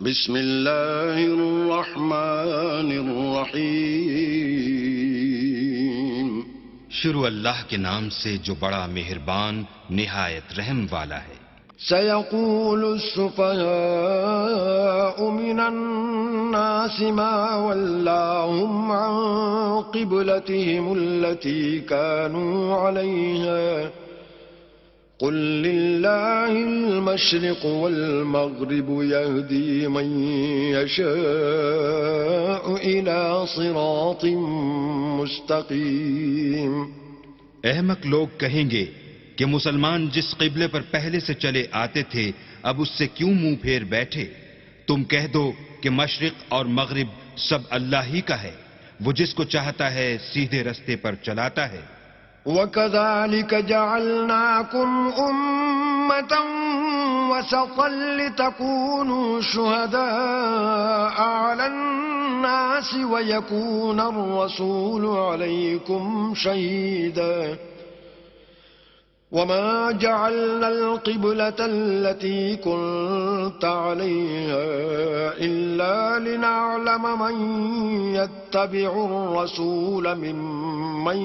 بسم اللہ الرحمن الرحیم. شروع اللہ کے نام سے جو بڑا مہربان نہایت رحم والا ہے. سيقول السفهاء من الناس ما ولاهم عن قبلتهم التي كانوا عليها قل لله المشرق والمغرب يهدي من يشاء إلى صراط مستقيم. احمق لوگ کہیں گے کہ مسلمان جس قبلے پر پہلے سے چلے آتے تھے اب اس سے کیوں منہ پھیر بیٹھے؟ تم کہہ دو کہ مشرق اور مغرب سب اللہ ہی کا ہے، وہ جس کو چاہتا ہے سیدھے رستے پر چلاتا ہے. وَكَذَلِكَ جَعَلْنَاكُمْ أُمَّةً وَسَطًا لِتَكُونُوا شُهَدَاءَ عَلَى النَّاسِ وَيَكُونَ الرَّسُولُ عَلَيْكُمْ شَهِيدًا. وما جعلنا القبلة التي كنت عليها إلا لنعلم من يتبع الرسول ممن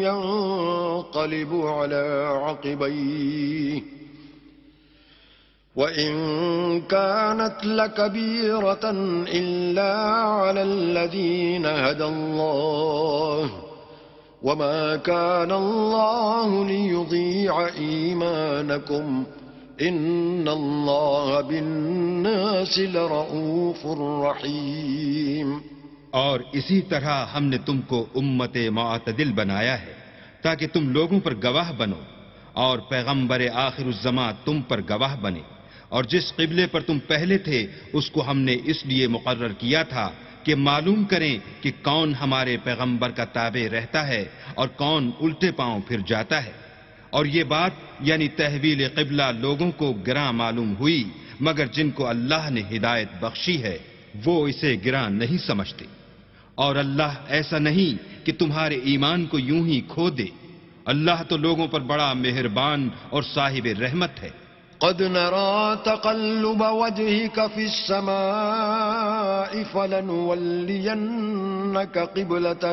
ينقلب على عقبيه وإن كانت لكبيرة إلا على الذين هدى الله وما كان الله ليضيع إيمانكم إن الله بالناس لرؤوف رحيم. اور اسی طرح ہم نے تم کو امت معتدل بنایا ہے تاکہ تم لوگوں پر گواہ بنو اور پیغمبر آخر الزماں تم پر گواہ بنے. اور جس قبلے پر تم پہلے تھے اس کو ہم نے اس لیے مقرر کیا تھا کہ معلوم کریں کہ کون ہمارے پیغمبر کا تابع رہتا ہے اور کون الٹے پاؤں پھر جاتا ہے. اور یہ بات یعنی تحویل قبلہ لوگوں کو گراں معلوم ہوئی مگر جن کو اللہ نے ہدایت بخشی ہے وہ اسے گراں نہیں سمجھتے. اور اللہ ایسا نہیں کہ تمہارے ایمان کو یوں ہی کھو دے. اللہ تو لوگوں پر بڑا مہربان اور صاحب رحمت ہے. قد نرى تقلب وجهك في السماء فلنولينك قبلة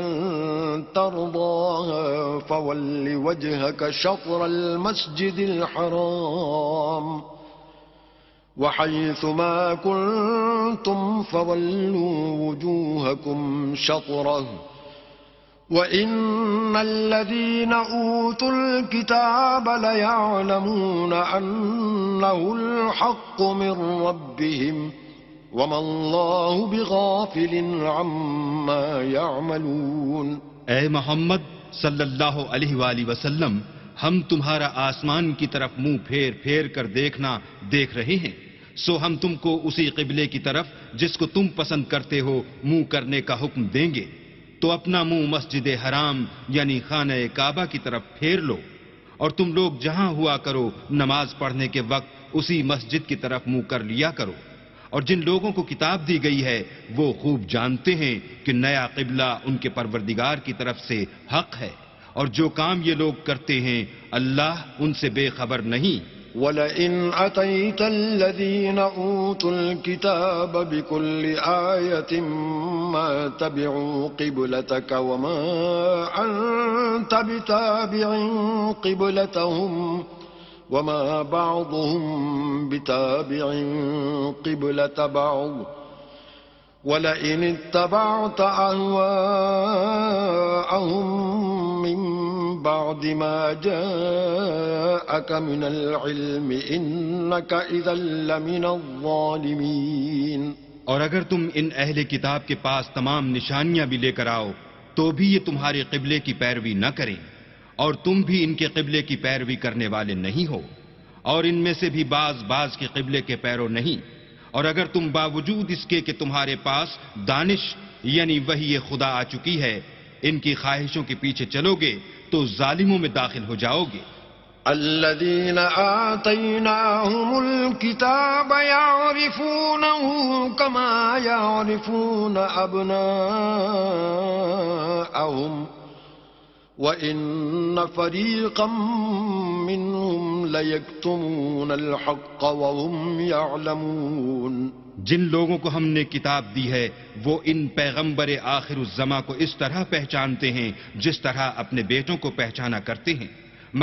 ترضاها فول وجهك شطر المسجد الحرام وحيث ما كنتم فولوا وجوهكم شطره وَإِنَّ الَّذِينَ أُوتُوا الْكِتَابَ لَيَعْلَمُونَ أَنَّهُ الْحَقُّ مِنْ رَبِّهِمْ وَمَا اللَّهُ بِغَافِلٍ عَمَّا يَعْمَلُونَ. اے محمد صلی اللہ علیہ وآلہ وسلم، ہم تمہارا آسمان کی طرف منہ پھیر پھیر کر دیکھنا دیکھ رہے ہیں، سو ہم تم کو اسی قبلے کی طرف جس کو تم پسند کرتے ہو منہ کرنے کا حکم دیں گے. تو اپنا منہ مسجد حرام یعنی خانہ کعبہ کی طرف پھیر لو اور تم لوگ جہاں ہوا کرو نماز پڑھنے کے وقت اسی مسجد کی طرف منہ کر لیا کرو. اور جن لوگوں کو کتاب دی گئی ہے وہ خوب جانتے ہیں کہ نیا قبلہ ان کے پروردگار کی طرف سے حق ہے، اور جو کام یہ لوگ کرتے ہیں اللہ ان سے بے خبر نہیں. وَلَئِنْ أَتَيْتَ الَّذِينَ أُوتُوا الْكِتَابَ بِكُلِّ آيَةٍ مَا تَبِعُوا قِبْلَتَكَ وَمَا أَنْتَ بِتَابِعٍ قِبْلَتَهُمْ وَمَا بَعْضُهُمْ بِتَابِعٍ قِبْلَةَ بَعْضٍ وَلَئِنِ اتَّبَعْتَ أَهْوَاءَهُمْ مِنْ بعد ما جاءك من العلم إنك إذا لمن الظالمين. اور اگر تم ان اہل کتاب کے پاس تمام نشانیاں بھی لے کر آؤ تو بھی یہ تمہارے قبلے کی پیروی نہ کریں اور تم بھی ان کے قبلے کی پیروی کرنے والے نہیں ہو، اور ان میں سے بھی بعض کے قبلے کے پیرو نہیں. اور اگر تم باوجود اس کے کہ تمہارے پاس دانش یعنی وحی خدا آ چکی ہے ان کی خواہشوں کے پیچھے چلو گے تو ظالموں میں داخل ہو جاؤ گے. الذين آتيناهم الكتاب يعرفونه كما يعرفون أبناءهم وَإِنَّ فَرِيقًا مِّنْهُمْ لَيَكْتُمُونَ الْحَقَّ وَهُمْ يَعْلَمُونَ جن لوگوں کو ہم نے کتاب دی ہے وہ ان پیغمبر آخر الزماں کو اس طرح پہچانتے ہیں جس طرح اپنے بیٹوں کو پہچانا کرتے ہیں،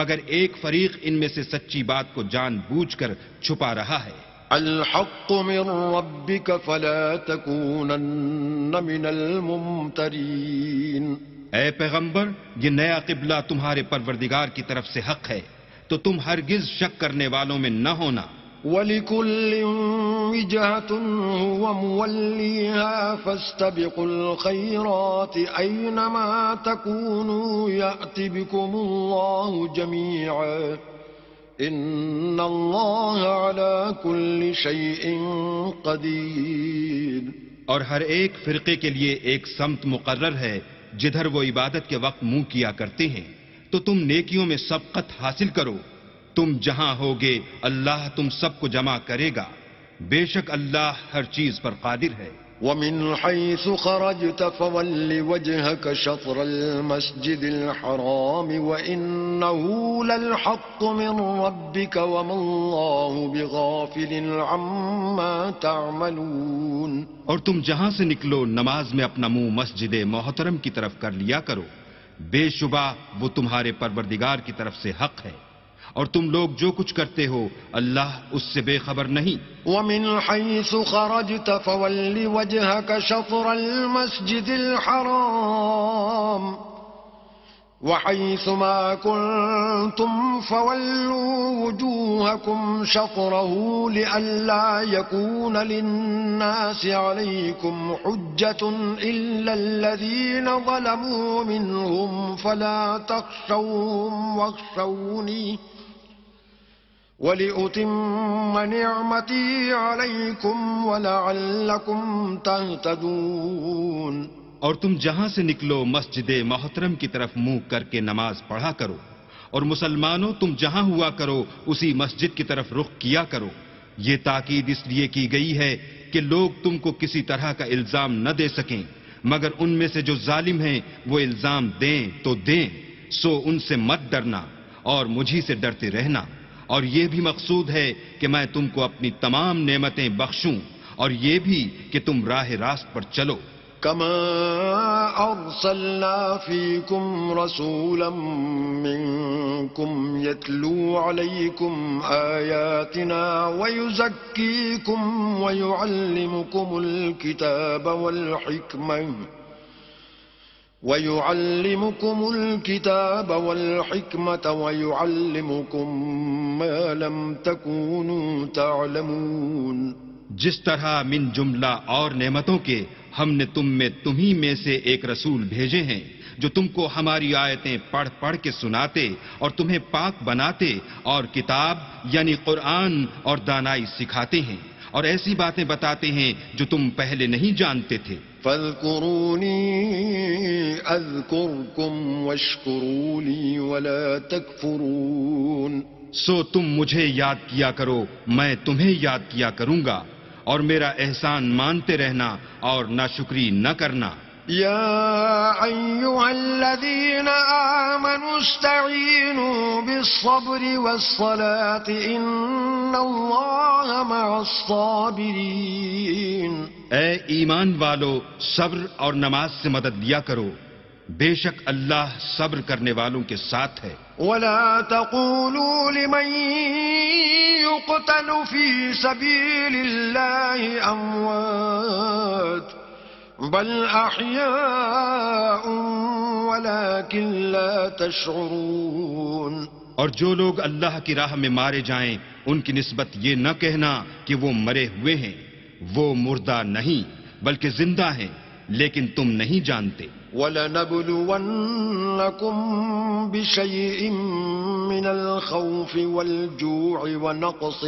مگر ایک فریق ان میں سے سچی بات کو جان بوجھ کر چھپا رہا ہے۔ الحق من ربك فلا تكونن من الممترين اے پیغمبر، یہ نیا قبلہ تمہارے پروردگار کی طرف سے حق ہے، تو تم ہرگز شک کرنے والوں میں نہ ہونا۔ وَلِكُلٍّ وِجْهَةٌ هُوَ مُوَلِّيهَا فَاسْتَبِقُوا الْخَيْرَاتِ أَيْنَمَا تَكُونُوا يَأْتِ بِكُمُ اللَّهُ جَمِيعًا إِنَّ اللَّهَ عَلَى كُلِّ شَيْءٍ قَدِيرٌ اور ہر ایک فرقے کے لیے ایک سمت مقرر ہے جدھر وہ عبادت کے وقت منہ کیا کرتے ہیں، تو تم نیکیوں میں سبقت حاصل کرو۔ تم جہاں ہوگے اللہ تم سب کو جمع کرے گا، بے شک اللہ ہر چیز پر قادر ہے۔ وَمِنْ حَيْثُ خَرَجْتَ فَوَلِّ وَجْهَكَ شَطْرَ الْمَسْجِدِ الْحَرَامِ وَإِنَّهُ لَلْحَقُّ مِنْ رَبِّكَ وَمَا اللَّهُ بِغَافِلٍ عَمَّا تَعْمَلُونَ اور تم جہاں سے نکلو نماز میں اپنا منہ مسجد محترم کی طرف کر لیا کرو، بے شبہ وہ تمہارے پروردگار کی طرف سے حق ہے، اور تم لوگ جو کچھ کرتے ہو اللہ اس سے بے خبر نہیں۔ وَمِنْ حَيْثُ خَرَجْتَ فَوَلِّ وَجْهَكَ شَطْرَ الْمَسْجِدِ الْحَرَامِ وَحَيْثُ مَا كُنْتُمْ فَوَلُّوا وُجُوهَكُمْ شَطْرَهُ لِئَلَّا يَكُونَ لِلنَّاسِ عَلَيْكُمْ حُجَّةٌ إِلَّا الَّذِينَ ظَلَمُوا مِنْهُمْ فَلَا تَخْشَوْهُمْ وَاخْشَوْنِي وَلِأُتِمَّ نِعْمَتِي عَلَيْكُمْ وَلَعَلَّكُمْ تَهْتَدُونَ اور تم جہاں سے نکلو مسجد محترم کی طرف منہ کر کے نماز پڑھا کرو، اور مسلمانوں تم جہاں ہوا کرو اسی مسجد کی طرف رخ کیا کرو۔ یہ تاکید اس لیے کی گئی ہے کہ لوگ تم کو کسی طرح کا الزام نہ دے سکیں، مگر ان میں سے جو ظالم ہیں وہ الزام دیں تو دیں، سو ان سے مت ڈرنا اور مجھی سے ڈرتے رہنا۔ اور یہ بھی مقصود ہے کہ میں تم کو اپنی تمام نعمتیں بخشوں، اور یہ بھی کہ تم راہ راست پر چلو۔ كما أرسلنا فيكم رسولا منكم يتلو عليكم آياتنا ويزكيكم ويعلمكم الكتاب والحكمة ويعلمكم ما لم تكونوا تعلمون جس طرح من جملہ اور نعمتوں کے ہم نے تمہیں میں سے ایک رسول بھیجے ہیں جو تم کو ہماری آیتیں پڑھ پڑھ کے سناتے اور تمہیں پاک بناتے اور کتاب یعنی قرآن اور دانائی سکھاتے ہیں اور ایسی باتیں بتاتے ہیں جو تم پہلے نہیں جانتے تھے۔ فاذكروني اذكركم واشكروا لي ولا تكفرون سو تم مجھے یاد کیا کرو، میں تمہیں یاد کیا کروں گا، اور میرا احسان مانتے رہنا اور ناشکری نہ کرنا۔ يا أيها الذين آمنوا استعينوا بالصبر والصلاة إن الله مع الصابرين اے ایمان والو، صبر اور نماز سے مدد لیا کرو، بے شک اللہ صبر کرنے والوں کے ساتھ ہے۔ ولا تقولوا لمن يقتل في سبيل الله أموات بل أحياء ولكن لا تشعرون اور جو لوگ اللہ کی راہ میں مارے جائیں ان کی نسبت یہ نہ کہنا کہ وہ مرے ہوئے ہیں، وہ مردہ نہیں بلکہ زندہ ہیں، لیکن تم نہیں جانتے۔ وَلَنَبْلُوَنَّكُمْ بِشَيْءٍ مِّنَ الْخَوْفِ وَالْجُوعِ وَنَقْصٍ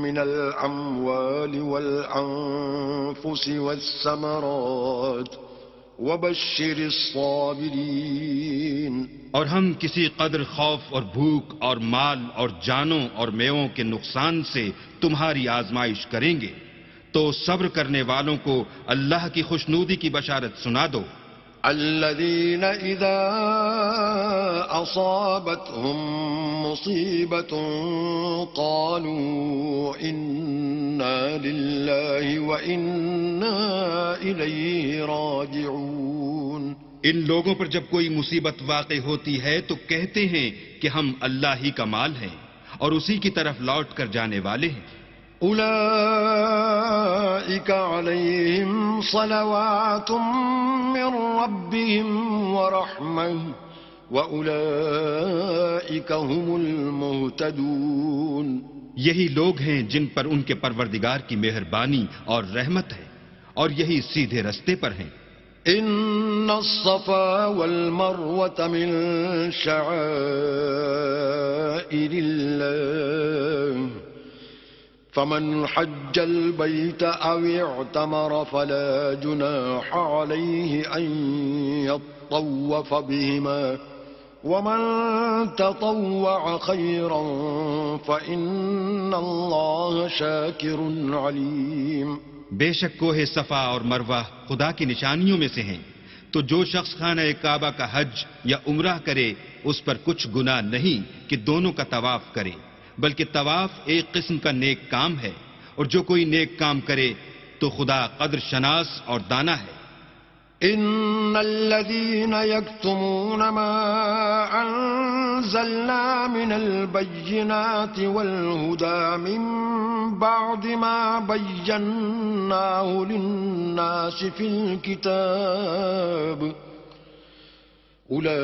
مِّنَ الْأَمْوَالِ وَالْأَنفُسِ وَالثَّمَرَاتِ وَبَشِّرِ الصَّابِرِينَ اور ہم کسی قدر خوف اور بھوک اور مال اور جانوں اور میووں کے نقصان سے تمہاری آزمائش کریں گے، تو صبر کرنے والوں کو اللہ کی خوشنودی کی بشارت سنا دو۔ الذين إذا أصابتهم مصيبة قالوا إنا لله وإنا إليه راجعون. ان لوگوں پر جب کوئی مصیبت واقع ہوتی ہے تو کہتے ہیں کہ ہم اللہ ہی کا مال ہیں اور اسی کی طرف لوٹ کر جانے والے ہیں. أولئك عليهم صلوات من ربهم ورحمة وأولئك هم المهتدون. یہی لوگ ہیں جن پر ان کے پروردگار کی مہربانی اور رحمت ہے اور یہی سیدھے رستے پر ہیں. إن الصفا والمروة من شعائر الله فمن حج البيت أو اعتمر فلا جناح عليه أن يطوف بهما ومن تطوع خيرا فإن الله شاكر عليم. بے شک کوہ صفا اور مروہ خدا کی نشانیوں میں سے ہیں، تو جو شخص خانہ کعبہ کا حج یا عمرہ کرے اس پر کچھ گناہ نہیں کہ دونوں کا طواف کرے، بلکہ طواف ایک قسم کا نیک کام ہے، اور جو کوئی نیک کام کرے تو خدا قدر شناس اور دانا ہے. إن الذين يكتمون ما أنزلنا من البينات والهدى من بعد ما بيناه للناس في الكتاب أولئك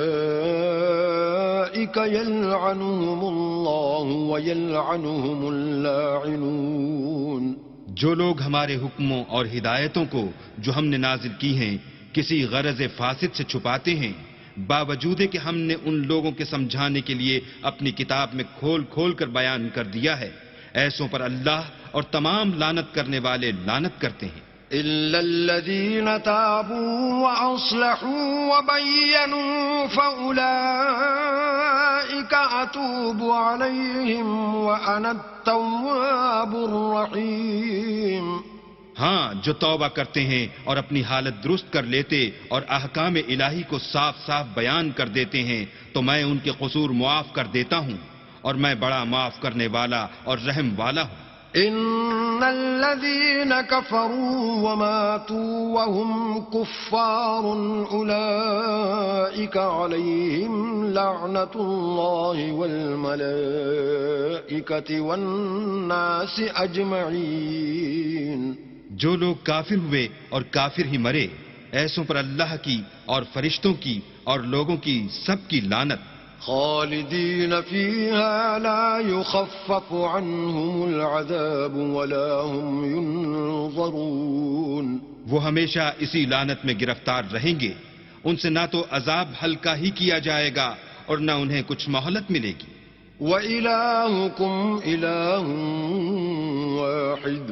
يلعنهم الله ويلعنهم اللاعنون. جو لوگ ہمارے حکموں اور ہدایتوں کو جو ہم نے نازل کی ہیں کسی غرض فاسد سے چھپاتے ہیں، باوجود کہ ہم نے ان لوگوں کے سمجھانے کے لیے اپنی کتاب میں کھول کھول کر بیان کر دیا ہے، ایسوں پر اللہ اور تمام لعنت کرنے والے لعنت کرتے ہیں. إلا الذين تابوا وأصلحوا وبينوا فأولئك أتوب عليهم وأنا التواب الرحيم. ہاں، جو توبہ کرتے ہیں اور اپنی حالت درست کر لیتے اور احکام الہی کو صاف صاف بیان کر دیتے ہیں تو میں ان کے قصور معاف کر دیتا ہوں اور میں بڑا معاف کرنے والا اور رحم والا ہوں. إن الذين كفروا وماتوا وهم كفار أولئك عليهم لعنة الله والملائكة والناس أجمعين. جو لوگ کافر ہوئے اور کافر ہی مرے ایسوں پر اللہ کی اور فرشتوں کی اور لوگوں کی سب کی لعنت. خالدين فيها لا يخفف عنهم العذاب ولا هم ينظرون. وہ ہمیشہ اسی لعنت میں گرفتار رہیں گے، ان سے نہ تو عذاب ہلکا ہی کیا جائے گا اور نہ انہیں کچھ مہلت ملے گی. وإلهكم إله واحد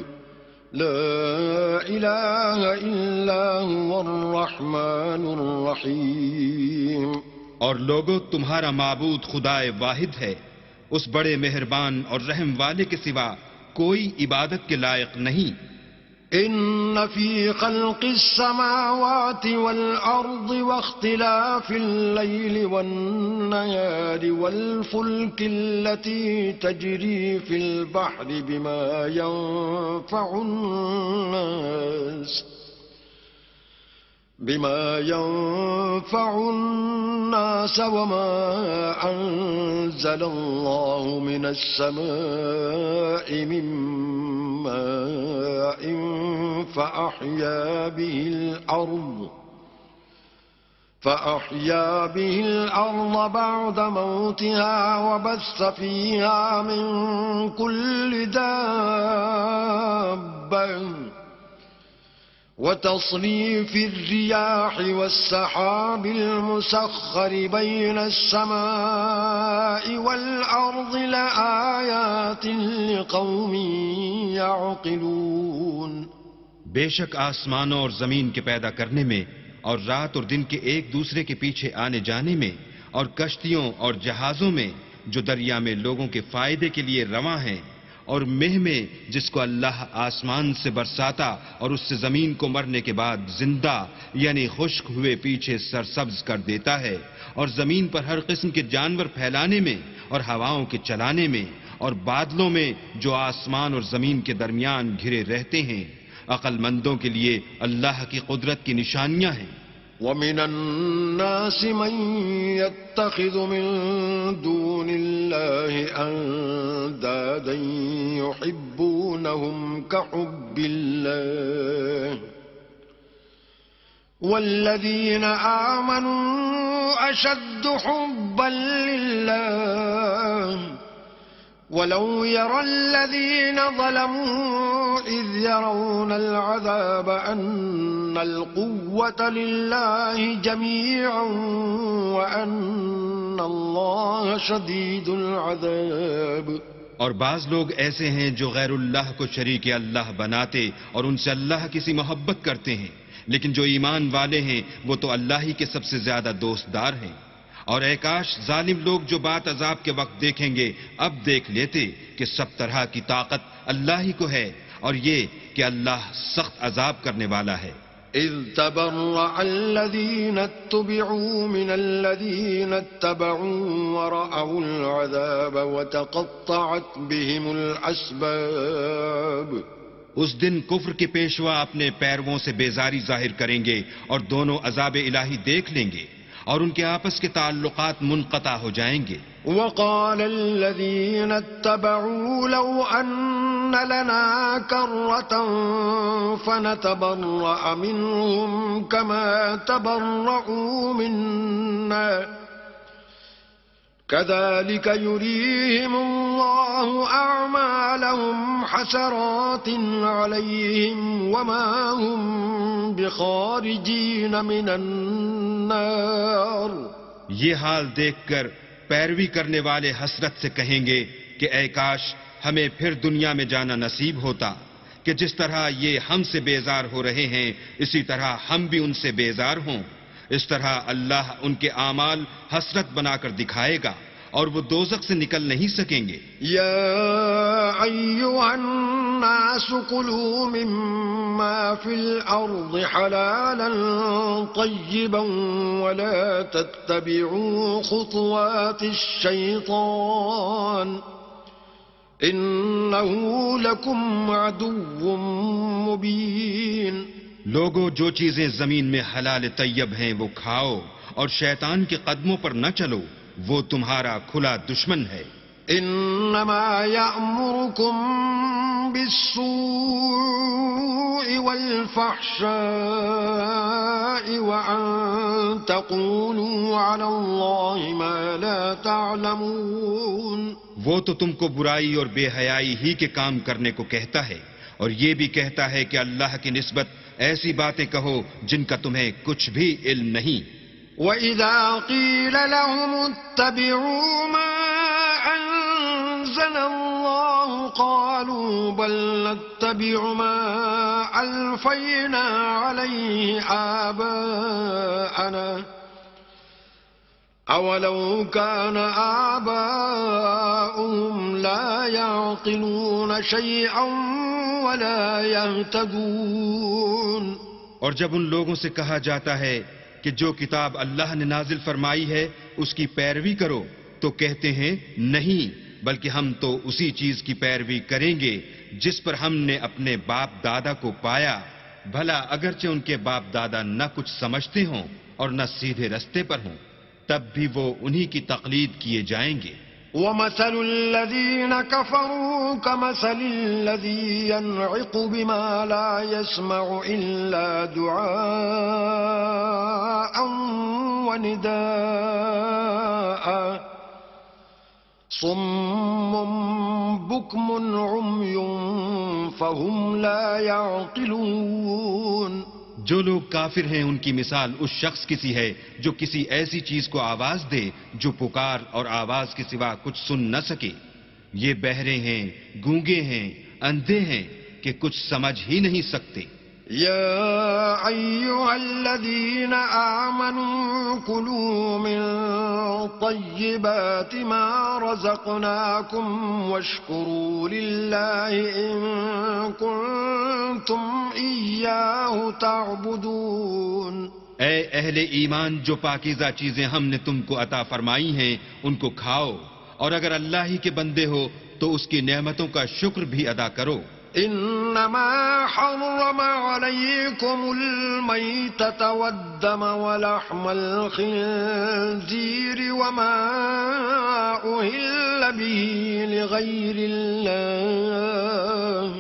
لا إله إلا هو الرحمن الرحيم. اور لوگو، تمہارا معبود خدا واحد ہے، اس بڑے مہربان اور رحم والے کے سوا کوئی عبادت کے لائق نہیں. إن في خلق السماوات والأرض واختلاف الليل والنهار والفلك التي تجري في البحر بما ينفع الناس وما أنزل الله من السماء من ماء فأحيا به الأرض بعد موتها وبث فيها من كل دابة وتصريف الرياح والسحاب المسخر بين السماء والأرض لآيات لقوم يعقلون. بے شک آسمانوں اور زمین کے پیدا کرنے میں اور رات اور دن کے ایک دوسرے کے پیچھے آنے جانے میں اور کشتیوں اور جہازوں میں جو دریا میں لوگوں کے فائدے کے لیے رواں ہیں اور مہ میں جس کو اللہ آسمان سے برساتا اور اس سے زمین کو مرنے کے بعد زندہ یعنی خشک ہوئے پیچھے سرسبز کر دیتا ہے، اور زمین پر ہر قسم کے جانور پھیلانے میں اور ہواؤں کے چلانے میں اور بادلوں میں جو آسمان اور زمین کے درمیان گھرے رہتے ہیں، عقل مندوں کے لیے اللہ کی قدرت کی نشانیاں ہیں۔ وَمِنَ النَّاسِ مَن يَتَّخِذُ مِن دُونِ اللَّهِ أَندَادًا يُحِبُّونَهُمْ كَحُبِّ اللَّهِ وَالَّذِينَ آمَنُوا أَشَدُّ حُبًّا لِّلَّهِ وَلَوْ يَرَى الَّذِينَ ظَلَمُوا إِذْ يَرَوْنَ الْعَذَابَ أَنَّ الْقُوَّةَ لِلَّهِ جَمِيعًا وَأَنَّ اللَّهَ شَدِيدُ الْعَذَابِ۔ اور بعض لوگ ایسے ہیں جو غیر اللہ کو شریک اللہ بناتے اور ان سے اللہ کسی محبت کرتے ہیں، لیکن جو ایمان والے ہیں وہ تو اللہ ہی کے سب سے زیادہ دوستدار ہیں۔ اور اے کاش ظالم لوگ جو بات عذاب کے وقت دیکھیں گے اب دیکھ لیتے کہ سب طرح کی طاقت اللہ ہی کو ہے، اور یہ کہ اللہ سخت عذاب کرنے والا ہے۔ إِذْ تَبَرَّأَ الَّذِينَ اتُّبِعُوا مِنَ الَّذِينَ اتَّبَعُوا وَرَأَوُا الْعَذَابَ وَتَقَطَّعَتْ بِهِمُ الْأَسْبَابُ۔ اس دن کفر کے پیشوا اپنے پیرووں سے بیزاری ظاہر کریں گے اور دونوں عذاب الہی دیکھ لیں گے، اور ان کے آپس کے تعلقات منقطع ہو جائیں گے۔ وَقَالَ الَّذِينَ اتَّبَعُوا لَوْ أَنَّ لَنَا كَرَّةً فَنَتَبَرَّأَ مِنْهُمْ كَمَا تَبَرَّؤُوا مِنَّا كَذَلِكَ يُرِيهِمُ اللَّهُ أَعْمَالَهُمْ حَسَرَاتٍ عَلَيْهِمْ وَمَا هُمْ بِخَارِجِينَ مِنَ النَّارِ۔ یہ حال دیکھ کر پیروی کرنے والے حسرت سے کہیں گے کہ اے کاش ہمیں پھر دنیا میں جانا نصیب ہوتا کہ جس طرح یہ ہم سے بیزار ہو رہے ہیں اسی طرح ہم بھی ان سے بیزار ہوں۔ اس طرح اللہ ان کے اعمال حسرت بنا کر دکھائے گا اور وہ دوزخ سے نکل نہیں سکیں گے۔ یا ایھا الناس کلوا مما فی الارض حلالا طیبا ولا تتبعوا خطوات الشیطان انه لکم عدو مبین۔ لوگو جو چیزیں زمین میں حلال طیب ہیں وہ کھاؤ اور شیطان کے قدموں پر نہ چلو، وہ تمہارا کھلا دشمن ہے۔ انما یأمرکم بالسوء والفحشاء وان تقولوا علی اللہ ما لا تعلمون۔ وہ تو تم کو برائی اور بے حیائی ہی کے کام کرنے کو کہتا ہے، اور یہ بھی کہتا ہے کہ اللہ کی نسبت ایسی باتیں کہو جن کا تمہیں کچھ بھی علم نہیں۔ وَإِذَا قِيلَ لَهُمُ اتَّبِعُوا مَا أَنزَلَ اللَّهُ قَالُوا بَلْ نَتَّبِعُ مَا أَلْفَيْنَا عَلَيْهِ آبَاءَنَا أَوَلَوْ كَانَ آبَاؤُهُمْ لَا يَعْقِلُونَ شَيْئًا وَلَا يَهْتَدُونَ۔ اور جب ان لوگوں سے کہا جاتا ہے کہ جو کتاب اللہ نے نازل فرمائی ہے اس کی پیروی کرو تو کہتے ہیں نہیں، بلکہ ہم تو اسی چیز کی پیروی کریں گے جس پر ہم نے اپنے باپ دادا کو پایا، بھلا اگرچہ ان کے باپ دادا نہ کچھ سمجھتے ہوں اور نہ سیدھے رستے پر ہوں تب بھی وہ انہی کی تقلید کیے جائیں گے۔ وَمَثَلُ الَّذِينَ كَفَرُوا كَمَثَلِ الَّذِي يَنْعِقُ بِمَا لَا يَسْمَعُ إِلَّا دُعَاءً وَنِدَاءً صُمٌّ بُكْمٌ عُمْيٌ فَهُمْ لَا يَعْقِلُونَ۔ جو لوگ کافر ہیں ان کی مثال اس شخص کی سی ہے جو کسی ایسی چیز کو آواز دے جو پکار اور آواز کے سوا کچھ سن نہ سکے۔ یہ بہرے ہیں، گونگے ہیں، اندھے ہیں کہ کچھ سمجھ ہی نہیں سکتے۔ يا أيها الذين آمنوا كلوا من طيبات ما رزقناكم واشكروا لله إن كنتم إياه تعبدون. اے اہل ایمان، جو پاکیزہ چیزیں ہم نے تم کو عطا فرمائی ہیں ان کو کھاؤ، اور اگر اللہ ہی کے بندے ہو تو اس کی نعمتوں کا شکر بھی ادا کرو. انما حرم عليكم الميتة والدم ولحم الخنزير وما أهل به لغير الله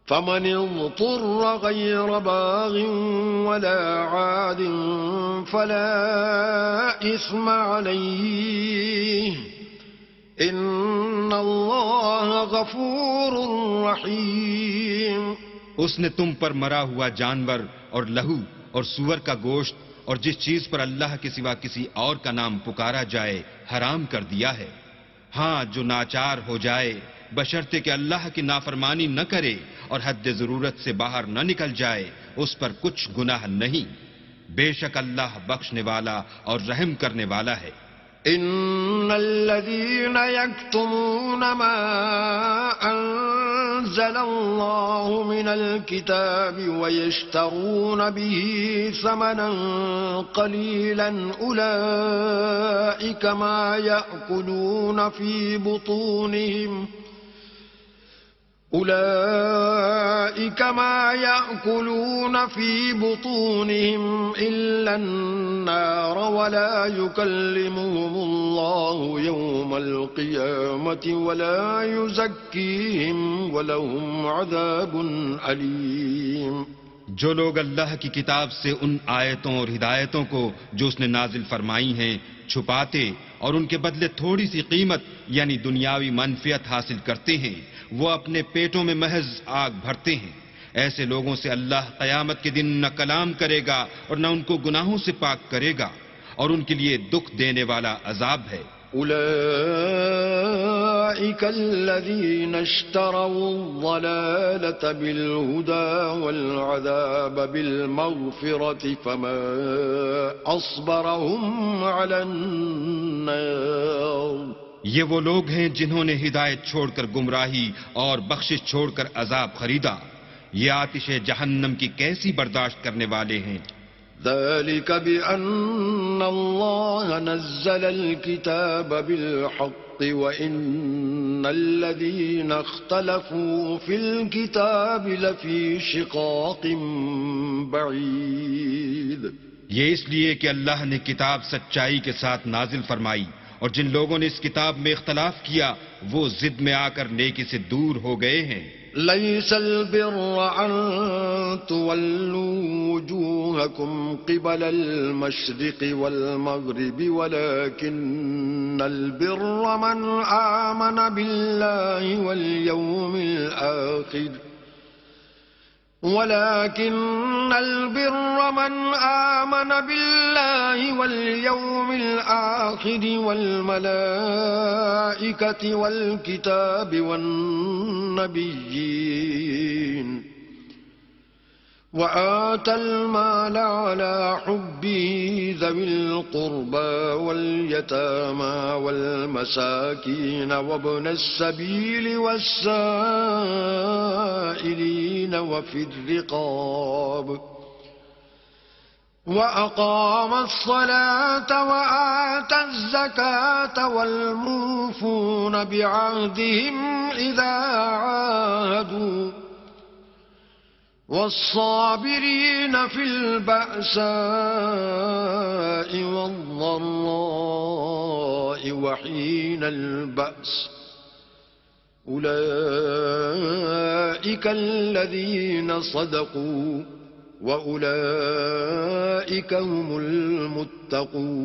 فمن اضطر غير باغ ولا عاد فلا إثم عليه ان اللہ غفور رحیم. اس نے تم پر مرا ہوا جانور اور لہو اور سور کا گوشت اور جس چیز پر اللہ کے سوا کسی اور کا نام پکارا جائے حرام کر دیا ہے. ہاں، جو ناچار ہو جائے بشرطے کہ اللہ کی نافرمانی نہ کرے اور حد ضرورت سے باہر نہ نکل جائے، اس پر کچھ گناہ نہیں. بے شک اللہ بخشنے والا اور رحم کرنے والا ہے. ان الذين يكتمون ما انزل الله من الكتاب ويشترون به ثمنا قليلا اولئك ما يأكلون في بطونهم إلا النار ولا يكلمهم الله يوم القيامة ولا يزكيهم ولهم عذاب أليم. جو لوگ اللہ کی کتاب سے ان آیتوں اور ہدایتوں کو جو اس نے نازل فرمائی ہیں چھپاتے اور ان کے بدلے تھوڑی سی قیمت یعنی دنیاوی منفعت حاصل کرتے ہیں، وہ اپنے پیٹوں میں محض آگ بھرتے ہیں. ایسے لوگوں سے اللہ قیامت کے دن نہ کلام کرے گا اور نہ ان کو گناہوں سے پاک کرے گا، اور ان کے لیے دکھ دینے والا عذاب ہے. اولئک الذین اشتروا الضلالة بالهدى والعذاب بالمغفرة فما اصبرهم على النار. یہ وہ لوگ ہیں جنہوں نے ہدایت چھوڑ کر گمراہی اور بخشش چھوڑ کر عذاب خریدا. یہ آتش جہنم کی کیسی برداشت کرنے والے ہیں. ذلك بأن الله نزل الكتاب بالحق وإن الذين اختلفوا في الكتاب لفي شقاق بعيد. یہ اس لیے کہ اللہ نے کتاب سچائی کے ساتھ نازل فرمائی، اور جن لوگوں نے اس کتاب میں اختلاف کیا وہ ضد میں آ کر نیکی سے دور ہو گئے ہیں. ليس البر أن تولوا وجوهكم قبل المشرق والمغرب ولكن البر من آمن بالله واليوم الآخر والملائكة والكتاب والنبيين وآتى المال على حبه ذوي القربى واليتامى والمساكين وابن السبيل والسائلين وفي الرقاب وأقام الصلاة وآتى الزكاة والموفون بعهدهم إذا عاهدوا والصابرين في البأساء والضراء وحين البأس أولئك الذين صدقوا وَأُولَئِكَ هُمُ الْمُتَّقُونَ.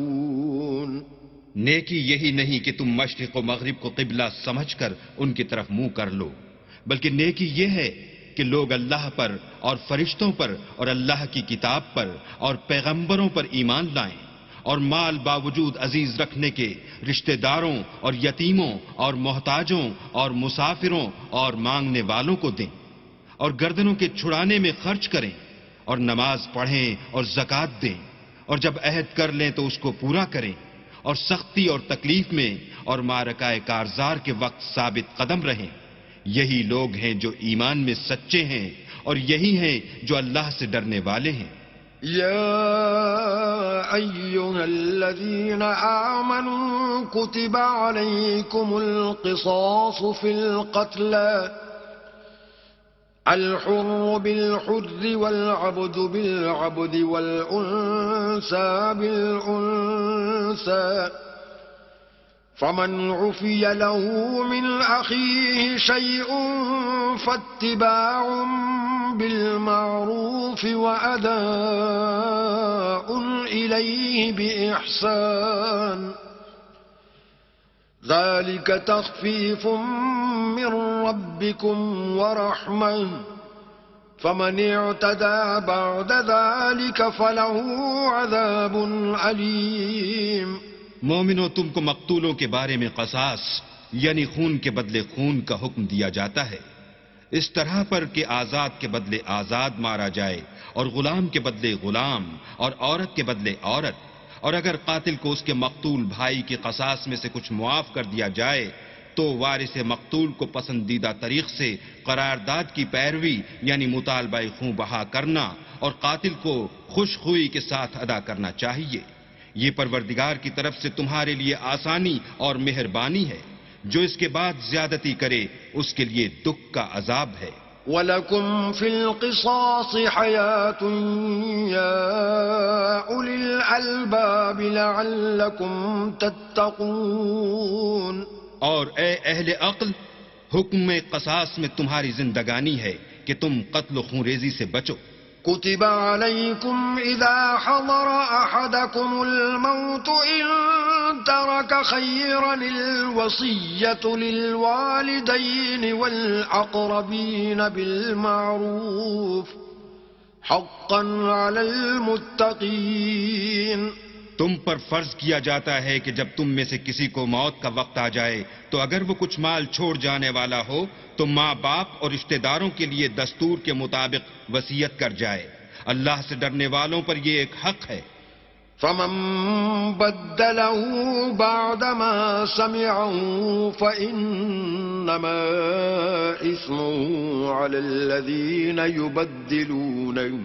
نیکی یہی نہیں کہ تم مشرق و مغرب کو قبلہ سمجھ کر ان کی طرف منہ کر لو، بلکہ نیکی یہ ہے کہ لوگ اللہ پر اور فرشتوں پر اور اللہ کی کتاب پر اور پیغمبروں پر ایمان لائیں، اور مال باوجود عزیز رکھنے کے رشتہ داروں اور یتیموں اور محتاجوں اور مسافروں اور مانگنے والوں کو دیں، اور گردنوں کے چھڑانے میں خرچ کریں اور نماز پڑھیں اور زکوٰۃ دیں اور جب عہد کر لیں تو اس کو پورا کریں اور سختی اور تکلیف میں اور معرکہ کارزار کے وقت ثابت قدم رہیں. یہی لوگ ہیں جو ایمان میں سچے ہیں اور یہی ہیں جو اللہ سے ڈرنے والے ہیں. يا أيها الذين آمنوا كتب عليكم القصاص في القتلى الحر بالحر والعبد بالعبد والأنثى بالأنثى فمن عفي له من أخيه شيء فاتباع بالمعروف وأداء إليه بإحسان ذلك تخفيف من ربكم ورحمة فمن اعتدى بعد ذلك فله عذاب أليم. مومنو، تم کو مقتولوں کے بارے میں قصاص یعنی خون کے بدلے خون کا حکم دیا جاتا ہے، اس طرح پر کہ آزاد کے بدلے آزاد مارا جائے اور غلام کے بدلے غلام اور عورت کے بدلے عورت. اور اگر قاتل کو اس کے مقتول بھائی کے قصاص میں سے کچھ معاف کر دیا جائے تو وارث مقتول کو پسندیدہ طریق سے قرارداد کی پیروی یعنی مطالبہ خوں بہا کرنا اور قاتل کو خوش خوئی کے ساتھ ادا کرنا چاہیے. یہ پروردگار کی طرف سے تمہارے لیے آسانی اور مہربانی ہے. جو اس کے بعد زیادتی کرے اس کے لیے دکھ کا عذاب ہے. وَلَكُمْ فِي الْقِصَاصِ حَيَاةٌ يَا أُولِي الْأَلْبَابِ لَعَلَّكُمْ تَتَّقُونَ. اور اے اہل عقل، حکم قصاص میں تمہاری زندگانی ہے کہ تم قتل و خونریزی سے بچو. كتب عليكم إذا حضر أحدكم الموت إن ترك خيرا الوصية للوالدين والأقربين بالمعروف حقا على المتقين. تم پر فرض کیا جاتا ہے کہ جب تم میں سے کسی کو موت کا وقت آ جائے تو اگر وہ کچھ مال چھوڑ جانے والا ہو تو ماں باپ اور رشتہ داروں کے لیے دستور کے مطابق وصیت کر جائے. اللہ سے ڈرنے والوں پر یہ ایک حق ہے. فمن بدله بعدما سمعه فإنما إثمه على الذين يبدلونه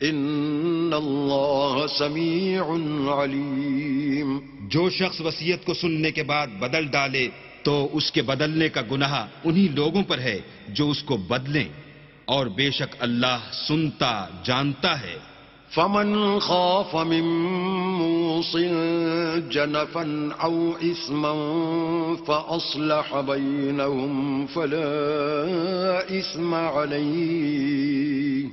إن الله سميع عليم. جو شخص وصیت کو سننے کے بعد بدل ڈالے تو اس کے بدلنے کا گناہ انہی لوگوں پر ہے جو اس کو بدلیں، اور بے شک اللہ سنتا جانتا ہے. فمن خاف من موص جنفا أو إثما فأصلح بينهم فلا إثم عليه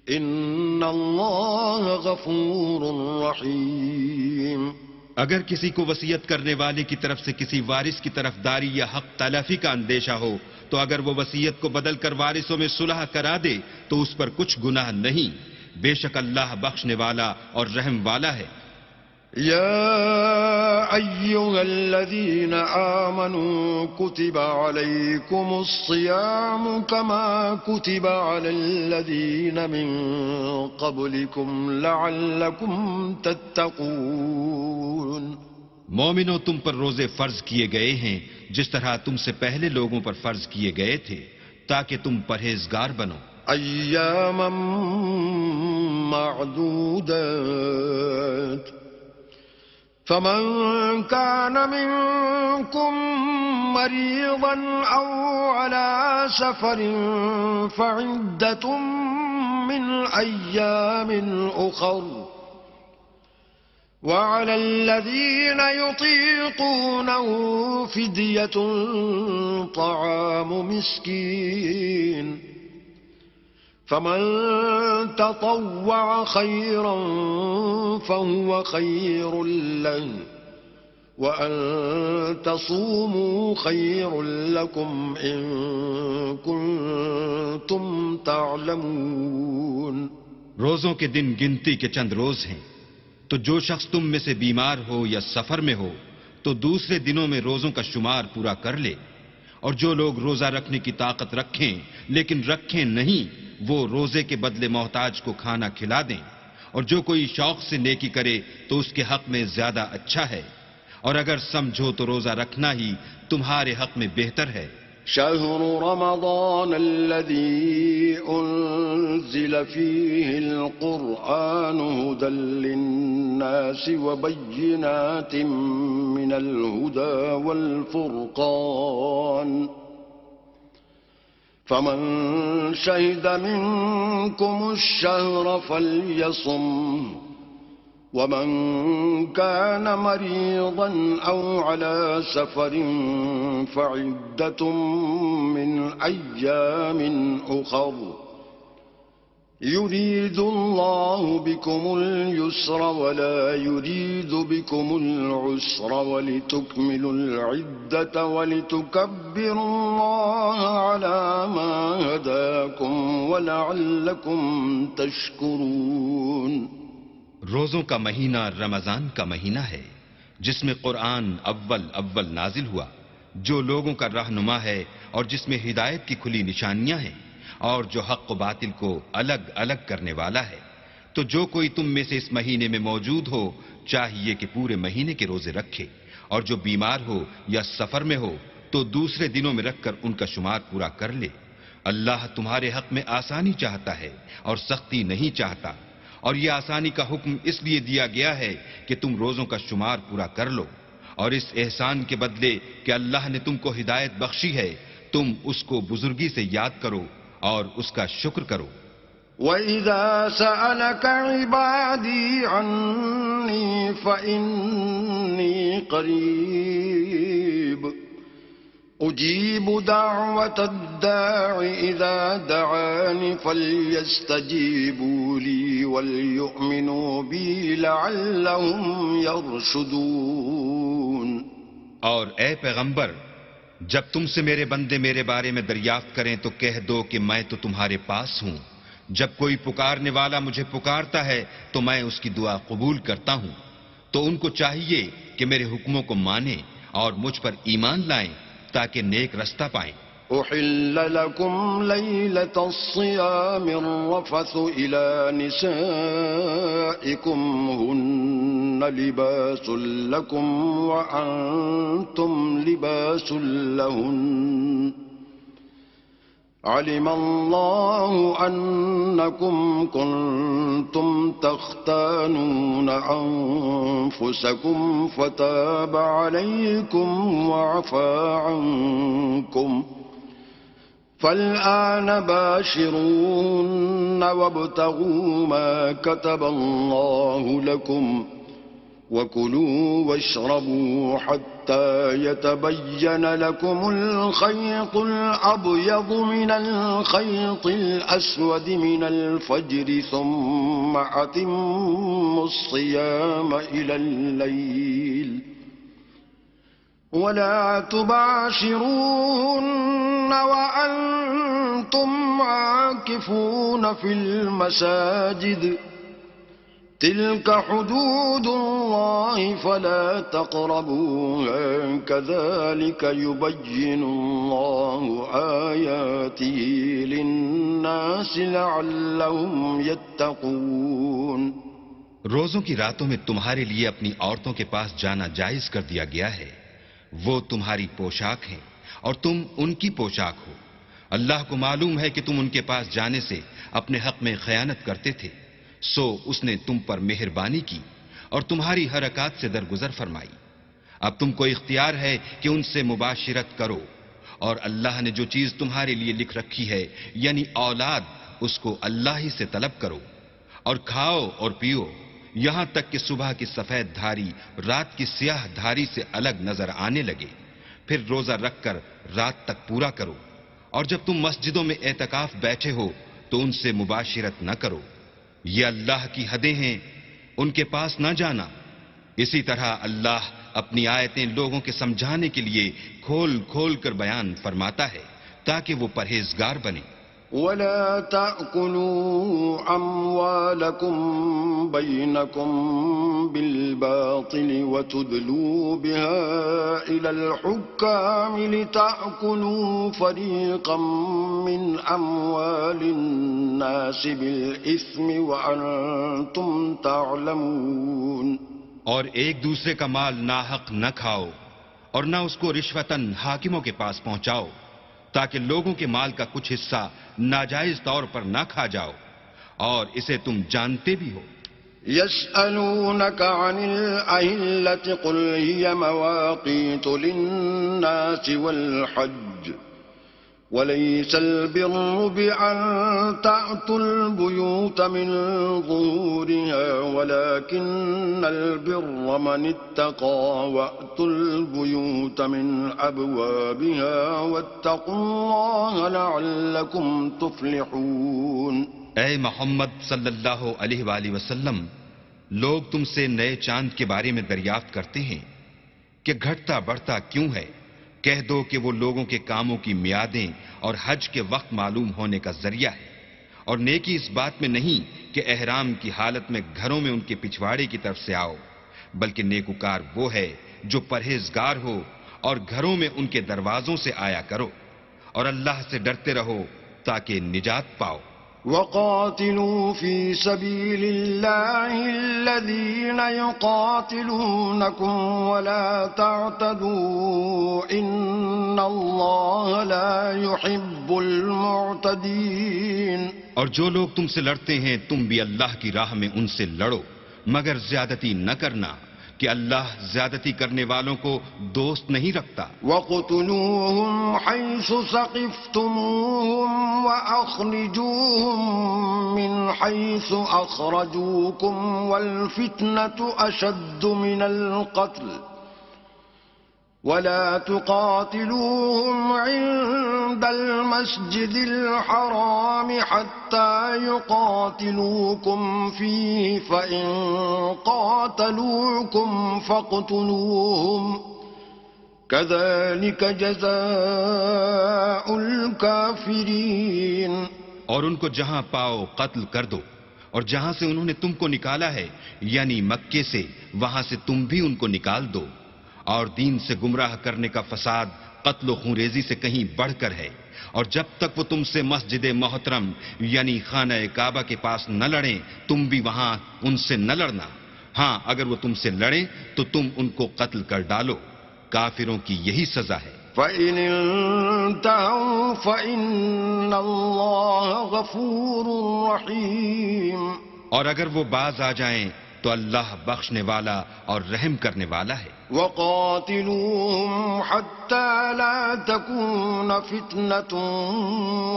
إن الله غفور رحيم. اگر کسی کو وصیت کرنے والے کی طرف سے کسی وارث کی طرف داری یا حق تلافی کا اندیشہ ہو تو اگر وہ وصیت کو بدل کر وارثوں میں صلح کرا دے تو اس پر کچھ گناہ نہیں. بے شک اللہ بخشنے والا اور رحم والا ہے. يا أيها الذين آمنوا كتب عليكم الصيام كما كتب على الذين من قبلكم لعلكم تتقون. مومنو، تم پر روزے فرض کیے گئے ہیں جس طرح تم سے پہلے لوگوں پر فرض کیے گئے تھے تاکہ تم پرہیزگار بنو. أياما معدودات فمن كان منكم مريضا أو على سفر فعدة من أيام أخر وعلى الذين يطيقونه فدية طعام مسكين فمن تطوع خيرا فهو خير له وأن تصوموا خير لكم إن كنتم تعلمون. روزوں کے دن گنتی کے چند روز ہیں، تو جو شخص تم میں سے بیمار ہو یا سفر میں ہو تو دوسرے دنوں میں روزوں کا شمار پورا کر لے، اور جو لوگ روزہ رکھنے کی طاقت رکھیں لیکن رکھیں نہیں، وہ روزے کے بدلے محتاج کو کھانا کھلا دیں، اور جو کوئی شوق سے نیکی کرے تو اس کے حق میں زیادہ اچھا ہے، اور اگر سمجھو تو روزہ رکھنا ہی تمہارے حق میں بہتر ہے۔ شهر رمضان الذي أنزل فيه القرآن هدى للناس وبينات من الهدى والفرقان فمن شهد منكم الشهر فليصمه ومن كان مريضا أو على سفر فعدة من أيام أخر يريد الله بكم اليسر ولا يريد بكم العسر ولتكملوا العدة ولتكبروا الله على ما هداكم ولعلكم تشكرون۔ روزوں کا مہینہ رمضان کا مہینہ ہے جس میں قرآن اول نازل ہوا، جو لوگوں کا رہنما ہے اور جس میں ہدایت کی کھلی نشانیاں ہیں، اور جو حق و باطل کو الگ الگ کرنے والا ہے۔ تو جو کوئی تم میں سے اس مہینے میں موجود ہو چاہیے کہ پورے مہینے کے روزے رکھے، اور جو بیمار ہو یا سفر میں ہو تو دوسرے دنوں میں رکھ کر ان کا شمار پورا کر لے۔ اللہ تمہارے حق میں آسانی چاہتا ہے اور سختی نہیں چاہتا، اور یہ آسانی کا حکم اس لیے دیا گیا ہے کہ تم روزوں کا شمار پورا کر لو، اور اس احسان کے بدلے کہ اللہ نے تم کو ہدایت بخشی ہے تم اس کو بزرگی سے یاد کرو اور اس کا شکر کرو۔ وَإِذَا سَأَلَكَ عِبَادِي عَنِّي فَإِنِّي قَرِيبٌ أُجِيبُ دَعْوَةَ الدَّاعِ إِذَا دَعَانِ فَلْيَسْتَجِيبُوا لِي وَلْيُؤْمِنُوا بِي لَعَلَّهُمْ يَرْشُدُونَ۔ اور اے پیغمبر، جب تم سے میرے بندے میرے بارے میں دریافت کریں تو کہہ دو کہ میں تو تمہارے پاس ہوں۔ جب کوئی پکارنے والا مجھے پکارتا ہے تو میں اس کی دعا قبول کرتا ہوں۔ تو ان کو چاہیے کہ میرے حکموں کو مانیں اور مجھ پر ایمان لائیں تاکہ نیک رستہ پائیں۔ أحل لكم ليلة الصيام الرفث إلى نسائكم هن لباس لكم وأنتم لباس لهن علم الله أنكم كنتم تختانون أنفسكم فتاب عليكم وعفى عنكم فالآن باشرون وابتغوا ما كتب الله لكم وكلوا واشربوا حتى يتبين لكم الخيط الأبيض من الخيط الأسود من الفجر ثم أتموا الصيام إلى الليل ولا تباشرون وأنتم عاكفون في المساجد تلك حدود الله فلا تقربوها كذلك يبين الله آياته للناس لعلهم يتقون۔ روزوں کی راتوں میں تمہارے لیے اپنی عورتوں کے پاس جانا جائز کر دیا گیا ہے، وہ تمہاری پوشاک ہیں اور تم ان کی پوشاک ہو۔ اللہ کو معلوم ہے کہ تم ان کے پاس جانے سے اپنے حق میں خیانت کرتے تھے، سو اس نے تم پر مہربانی کی اور تمہاری حرکات سے درگزر فرمائی۔ اب تم کو اختیار ہے کہ ان سے مباشرت کرو، اور اللہ نے جو چیز تمہارے لیے لکھ رکھی ہے یعنی اولاد، اس کو اللہ ہی سے طلب کرو، اور کھاؤ اور پیو یہاں تک کہ صبح کی سفید دھاری رات کی سیاہ دھاری سے الگ نظر آنے لگے، پھر روزہ رکھ کر رات تک پورا کرو، اور جب تم مسجدوں میں اعتکاف بیٹھے ہو تو ان سے مباشرت نہ کرو، یہ اللہ کی حدیں ہیں، ان کے پاس نہ جانا۔ اسی طرح اللہ اپنی آیتیں لوگوں کے سمجھانے کے لیے کھول کھول کر بیان فرماتا ہے تاکہ وہ پرہیزگار بنے۔ ولا تأكلوا أموالكم بينكم بالباطل وتدلوا بها إلى الحكام لتأكلوا فريقا من أموال الناس بالإثم وأنتم تعلمون. اور ایک دوسرے کا مال ناحق نہ کھاؤ اور نہ اس کو رشوتاً حاکموں کے پاس پہنچاؤ تاکہ لوگوں کے مال کا کچھ حصہ ناجائز طور پر نہ کھا جاؤ اور اسے تم جانتے بھی ہو. يسألونك عن الأهلة قل هي مواقيت للناس والحج وليس البر بأن تأتوا البيوت من ظهورها ولكن البر من اتقى وأتوا البيوت من أبوابها واتقوا الله لعلكم تفلحون. اے محمد صلی اللہ علیہ وآلہ وسلم، لوگ تم سے نئے چاند کے بارے میں دریافت کرتے ہیں کہ گھٹتا بڑھتا کیوں ہے. کہہ دو کہ وہ لوگوں کے کاموں کی میعادیں اور حج کے وقت معلوم ہونے کا ذریعہ ہے، اور نیکی اس بات میں نہیں کہ احرام کی حالت میں گھروں میں ان کے پچھواڑے کی طرف سے آؤ، بلکہ نیکوکار وہ ہے جو پرہیزگار ہو اور گھروں میں ان کے دروازوں سے آیا کرو، اور اللہ سے ڈرتے رہو تاکہ نجات پاؤ. وقاتلوا في سبيل الله الذين يقاتلونكم ولا تعتدوا إن الله لا يحب المعتدين. اور جو لوگ تم سے لڑتے ہیں تم بھی اللہ کی راہ میں ان سے لڑو، مگر زیادتی نہ کرنا کہ اللہ زیادتی کرنے والوں کو دوست نہیں رکھتا. وَاقْتُلُوهُمْ حَيْثُ ثَقِفْتُمُوهُمْ وَأَخْرِجُوهُمْ مِنْ حَيْثُ أَخْرَجُوكُمْ وَالْفِتْنَةُ أَشَدُّ مِنَ الْقَتْلِ وَلَا تُقَاتِلُوهُمْ عِندَ الْمَسْجِدِ الْحَرَامِ حَتَّى يُقَاتِلُوكُمْ فِيهِ فَإِن قَاتَلُوكُمْ فَاقْتُلُوهُمْ كَذَلِكَ جَزَاءُ الْكَافِرِينَ. اور ان کو جہاں پاؤ قتل کر دو، اور جہاں سے انہوں نے تم کو نکالا ہے یعنی مکے سے، وہاں سے تم بھی ان کو نکال دو. اور دین سے گمراہ کرنے کا فساد قتل و خونریزی سے کہیں بڑھ کر ہے. اور جب تک وہ تم سے مسجد محترم یعنی خانہ کعبہ کے پاس نہ لڑیں تم بھی وہاں ان سے نہ لڑنا. ہاں اگر وہ تم سے لڑیں تو تم ان کو قتل کر ڈالو. کافروں کی یہی سزا ہے. فَإِنِ انْتَهَوْا فَإِنَّ اللَّهَ غَفُورٌ رَحِيمٌ. اور اگر وہ باز آ جائیں تو اللہ بخشنے والا اور رحم کرنے والا ہے. وَقَاتِلُوهُمْ حَتَّى لَا تَكُونَ فِتْنَةٌ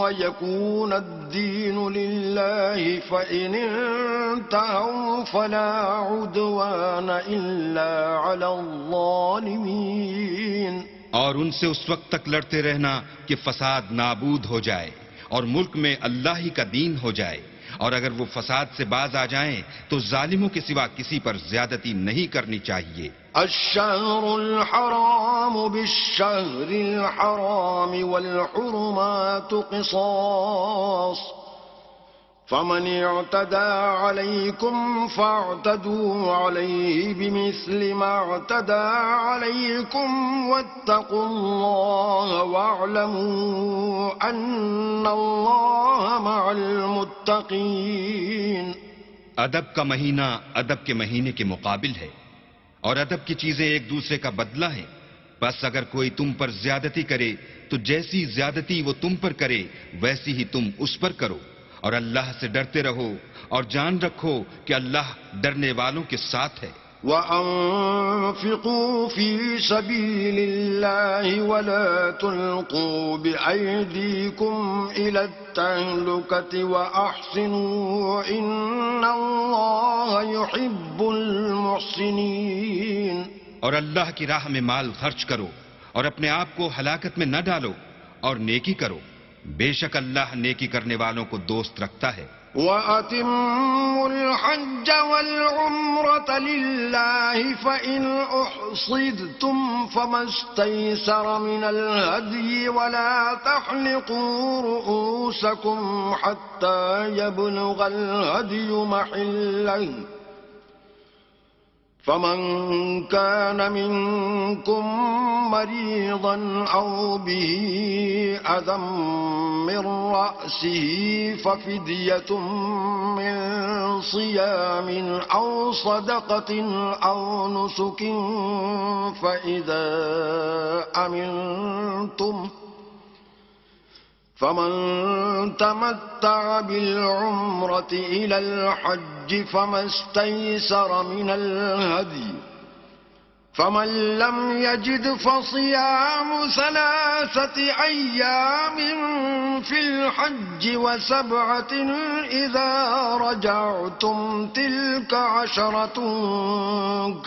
وَيَكُونَ الدِّينُ لِلَّهِ فَإِنِ انْتَهَوْا فَلَا عُدْوَانَ إِلَّا عَلَى الظَّالِمِينَ. اور ان سے اس وقت تک لڑتے رہنا کہ فساد نابود ہو جائے اور ملک میں اللہ ہی کا دین ہو جائے. اور اگر وہ فساد سے باز آ جائیں تو ظالموں کے سوا کسی پر زیادتی نہیں کرنی چاہیے. الشهر الحرام بالشهر الحرام والحرمات قصاص فمن اعتدى عليكم فاعتدوا عليه بمثل ما اعتدى عليكم واتقوا الله واعلموا أن الله مع المتقين. ادب کا مہینہ ادب کے مہینے کے مقابل ہے، اور ادب کی چیزیں ایک دوسرے کا بدلہ ہیں. بس اگر کوئی تم پر زیادتی کرے تو جیسی زیادتی وہ تم پر کرے ویسی ہی تم اس پر کرو. اور اللہ سے ڈرتے رہو اور جان رکھو کہ اللہ ڈرنے والوں کے ساتھ ہے. وَأَنفِقُوا فِي سَبِيلِ اللَّهِ وَلَا تُلْقُوا بِأَيْدِيكُمْ إِلَى التَّهْلُكَةِ وَأَحْسِنُوا إِنَّ اللَّهَ يُحِبُّ الْمُحْسِنِينَ. اور اللہ کی راہ میں مال خرچ کرو اور اپنے آپ کو ہلاکت میں نہ ڈالو اور نیکی کرو. بے شک اللہ نیکی کرنے والوں کو دوست رکھتا ہے۔ وَأَتِمُّوا الْحَجَّ وَالْعُمْرَةَ لِلَّهِ فَإِنْ أُحْصِرْتُمْ فَمَا اسْتَيْسَرَ مِنَ الْهَدْيِ وَلَا تَحْلِقُوا رُءُوسَكُمْ حَتَّى يَبْلُغَ الْهَدْيُ مَحِلَّهُ ۚ فَمَنْ كَانَ مِنْكُمْ مَرِيضًا أَوْ بِهِ أَذًى مِّن رَّأْسِهِ فَفِدْيَةٌ مِّن صِيَامٍ أَوْ صَدَقَةٍ أَوْ نُسُكٍ فَإِذَا أَمِنْتُمْ فَمَن تَمَتَّعَ بِالْعُمْرَةِ إِلَى الْحَجِّ فَمَا اسْتَيْسَرَ مِنَ الْهَدْيِ ۚ فَمَن لَّمْ يَجِدْ فَصِيَامُ 3 أَيَّامٍ فِي الْحَجِّ وَسَبْعَةٍ إِذَا رَجَعْتُمْ ۗ تِلْكَ 10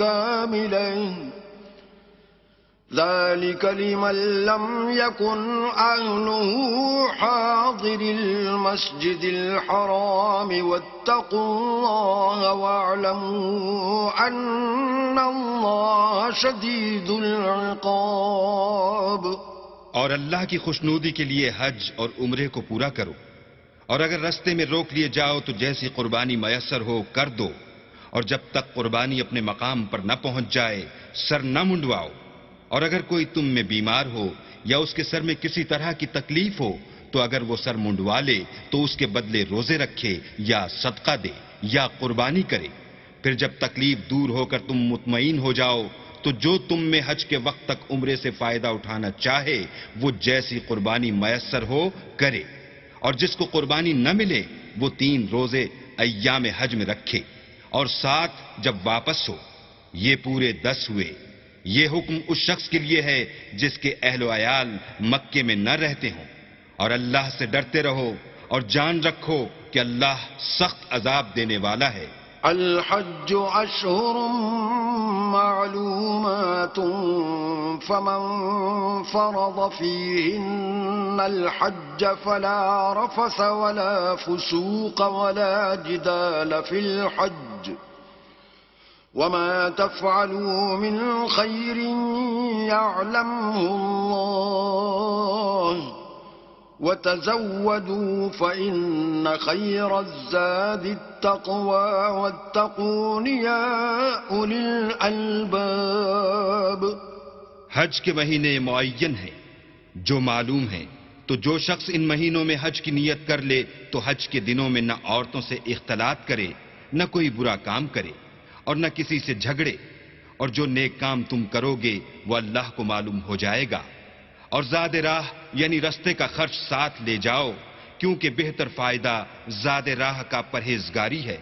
كَامِلَةٌ ۗ ذَلِكَ لِمَن لَّمْ يَكُنْ أَهْلُهُ حَاضِرِي الْمَسْجِدِ الْحَرَامِ ۚ وَاتَّقُوا اللَّهَ وَاعْلَمُوا أَنَّ اللَّهَ شَدِيدُ الْعِقَابِ۔ اور اللہ کی خوشنودی کے لیے حج اور عمرے کو پورا کرو، اور اگر رستے میں روک لیے جاؤ تو جیسی قربانی میسر ہو کر دو، اور جب تک قربانی اپنے مقام پر نہ پہنچ جائے سر نہ منڈواؤ۔ اور اگر کوئی تم میں بیمار ہو یا اس کے سر میں کسی طرح کی تکلیف ہو تو اگر وہ سر منڈوا لے تو اس کے بدلے روزے رکھے یا صدقہ دے یا قربانی کرے۔ پھر جب تکلیف دور ہو کر تم مطمئن ہو جاؤ تو جو تم میں حج کے وقت تک عمرے سے فائدہ اٹھانا چاہے وہ جیسی قربانی میسر ہو کرے، اور جس کو قربانی نہ ملے وہ 3 روزے ایام حج میں رکھے، اور 7 جب واپس ہو۔ یہ پورے 10 ہوئے۔ یہ حکم اس شخص کے لیے ہے جس کے اہل و عیال مکے میں نہ رہتے ہوں۔ اور اللہ سے ڈرتے رہو اور جان رکھو کہ اللہ سخت عذاب دینے والا ہے۔ الحج أشهر معلومات فمن فرض فيهن الحج فلا رفث ولا فسوق ولا جدال في الحج وما تفعلوا من خير يعلمه الله وتزودوا فإن خير الزاد التقوى واتقون يا أولي الألباب۔ حج کے مہینے معین ہیں جو معلوم ہیں، تو جو شخص ان مہینوں میں حج کی نیت کر لے تو حج کے دنوں میں نہ عورتوں سے اختلاط کرے، نہ کوئی برا کام کرے اور نہ کسی سے جھگڑے، اور جو نیک کام تم کرو گے وہ اللہ کو معلوم ہو جائے گا۔ اور زاد راہ یعنی رستے کا خرچ ساتھ لے جاؤ، کیونکہ بہتر فائدہ زاد راہ کا پرہیزگاری ہے،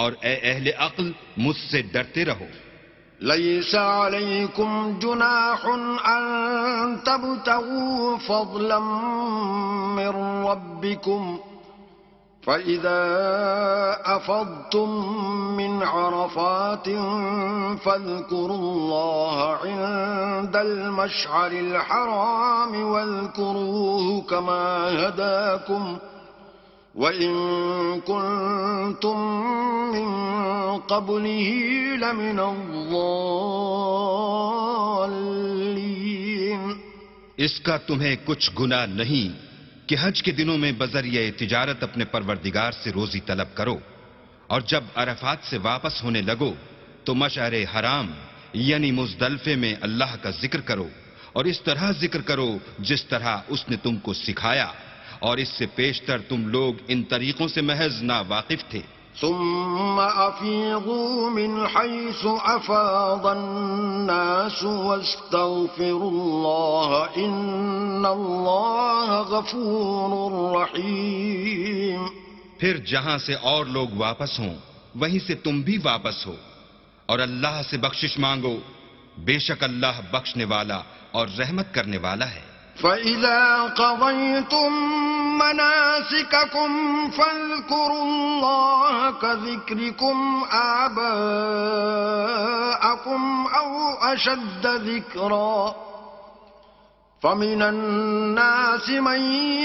اور اے اہل عقل مجھ سے ڈرتے رہو۔ ليس عليكم جناح أن تبتغوا فضلا من ربكم فإذا أفضتم من عرفات فاذكروا الله عند المشعر الحرام واذكروه كما هداكم وإن كنتم من قبله لمن الضالين۔ اس کا تمہیں کچھ گناہ نہیں کہ حج کے دنوں میں بذریعہ تجارت اپنے پروردگار سے روزی طلب کرو، اور جب عرفات سے واپس ہونے لگو تو مشعر حرام یعنی مزدلفے میں اللہ کا ذکر کرو، اور اس طرح ذکر کرو جس طرح اس نے تم کو سکھایا، اور اس سے پیشتر تم لوگ ان طریقوں سے محض نا واقف تھے۔ ثم أفيضوا من حيث أفاض الناس واستغفروا الله إن الله غفور رحيم۔ پھر جہاں سے اور لوگ واپس ہوں وہیں سے تم بھی واپس ہو، اور اللہ سے بخشش مانگو، بے شک اللہ بخشنے والا اور رحمت کرنے والا ہے۔ فَإِذَا قَضَيْتُم مَّنَاسِكَكُمْ فَاذْكُرُوا اللَّهَ كَذِكْرِكُمْ آبَاءَكُمْ أَوْ أَشَدَّ ذِكْرًا فمن الناس من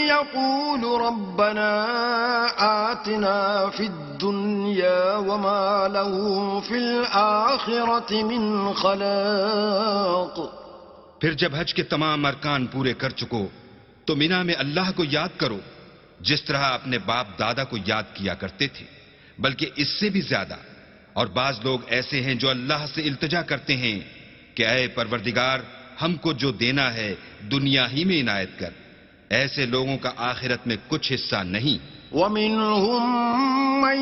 يقول ربنا آتنا في الدنيا وما له في الآخرة من خلاق. پھر جب حج کے تمام ارکان پورے کر چکو تو مینا میں اللہ کو یاد کرو جس طرح اپنے باپ دادا کو یاد کیا کرتے تھے، بلکہ اس سے بھی زیادہ. اور بعض لوگ ایسے ہیں جو اللہ سے التجا کرتے ہیں کہ اے پروردگار ہم کو جو دینا ہے دنیا ہی میں عنایت کر. ایسے لوگوں کا آخرت میں کچھ حصہ نہیں. وَمِنْهُمْ مَنْ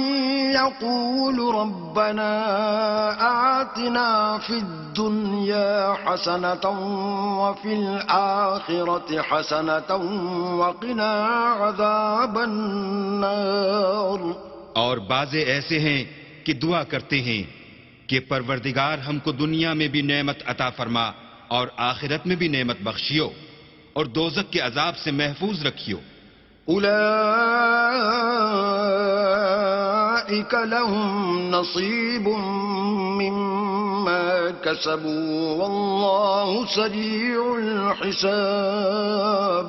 يَقُولُ رَبَّنَا آتِنَا فِي الدُّنْيَا حَسَنَةً وَفِي الْآخِرَةِ حَسَنَةً وَقِنَا عَذَابَ النَّارِ. اور بعضے ایسے ہیں کہ دعا کرتے ہیں کہ پروردگار ہم کو دنیا میں بھی نعمت عطا فرما اور آخرت میں بھی نعمت بخشیو اور دوزخ کے عذاب سے محفوظ رکھیو. أولئك لهم نصيب مما كسبوا والله سريع الحساب.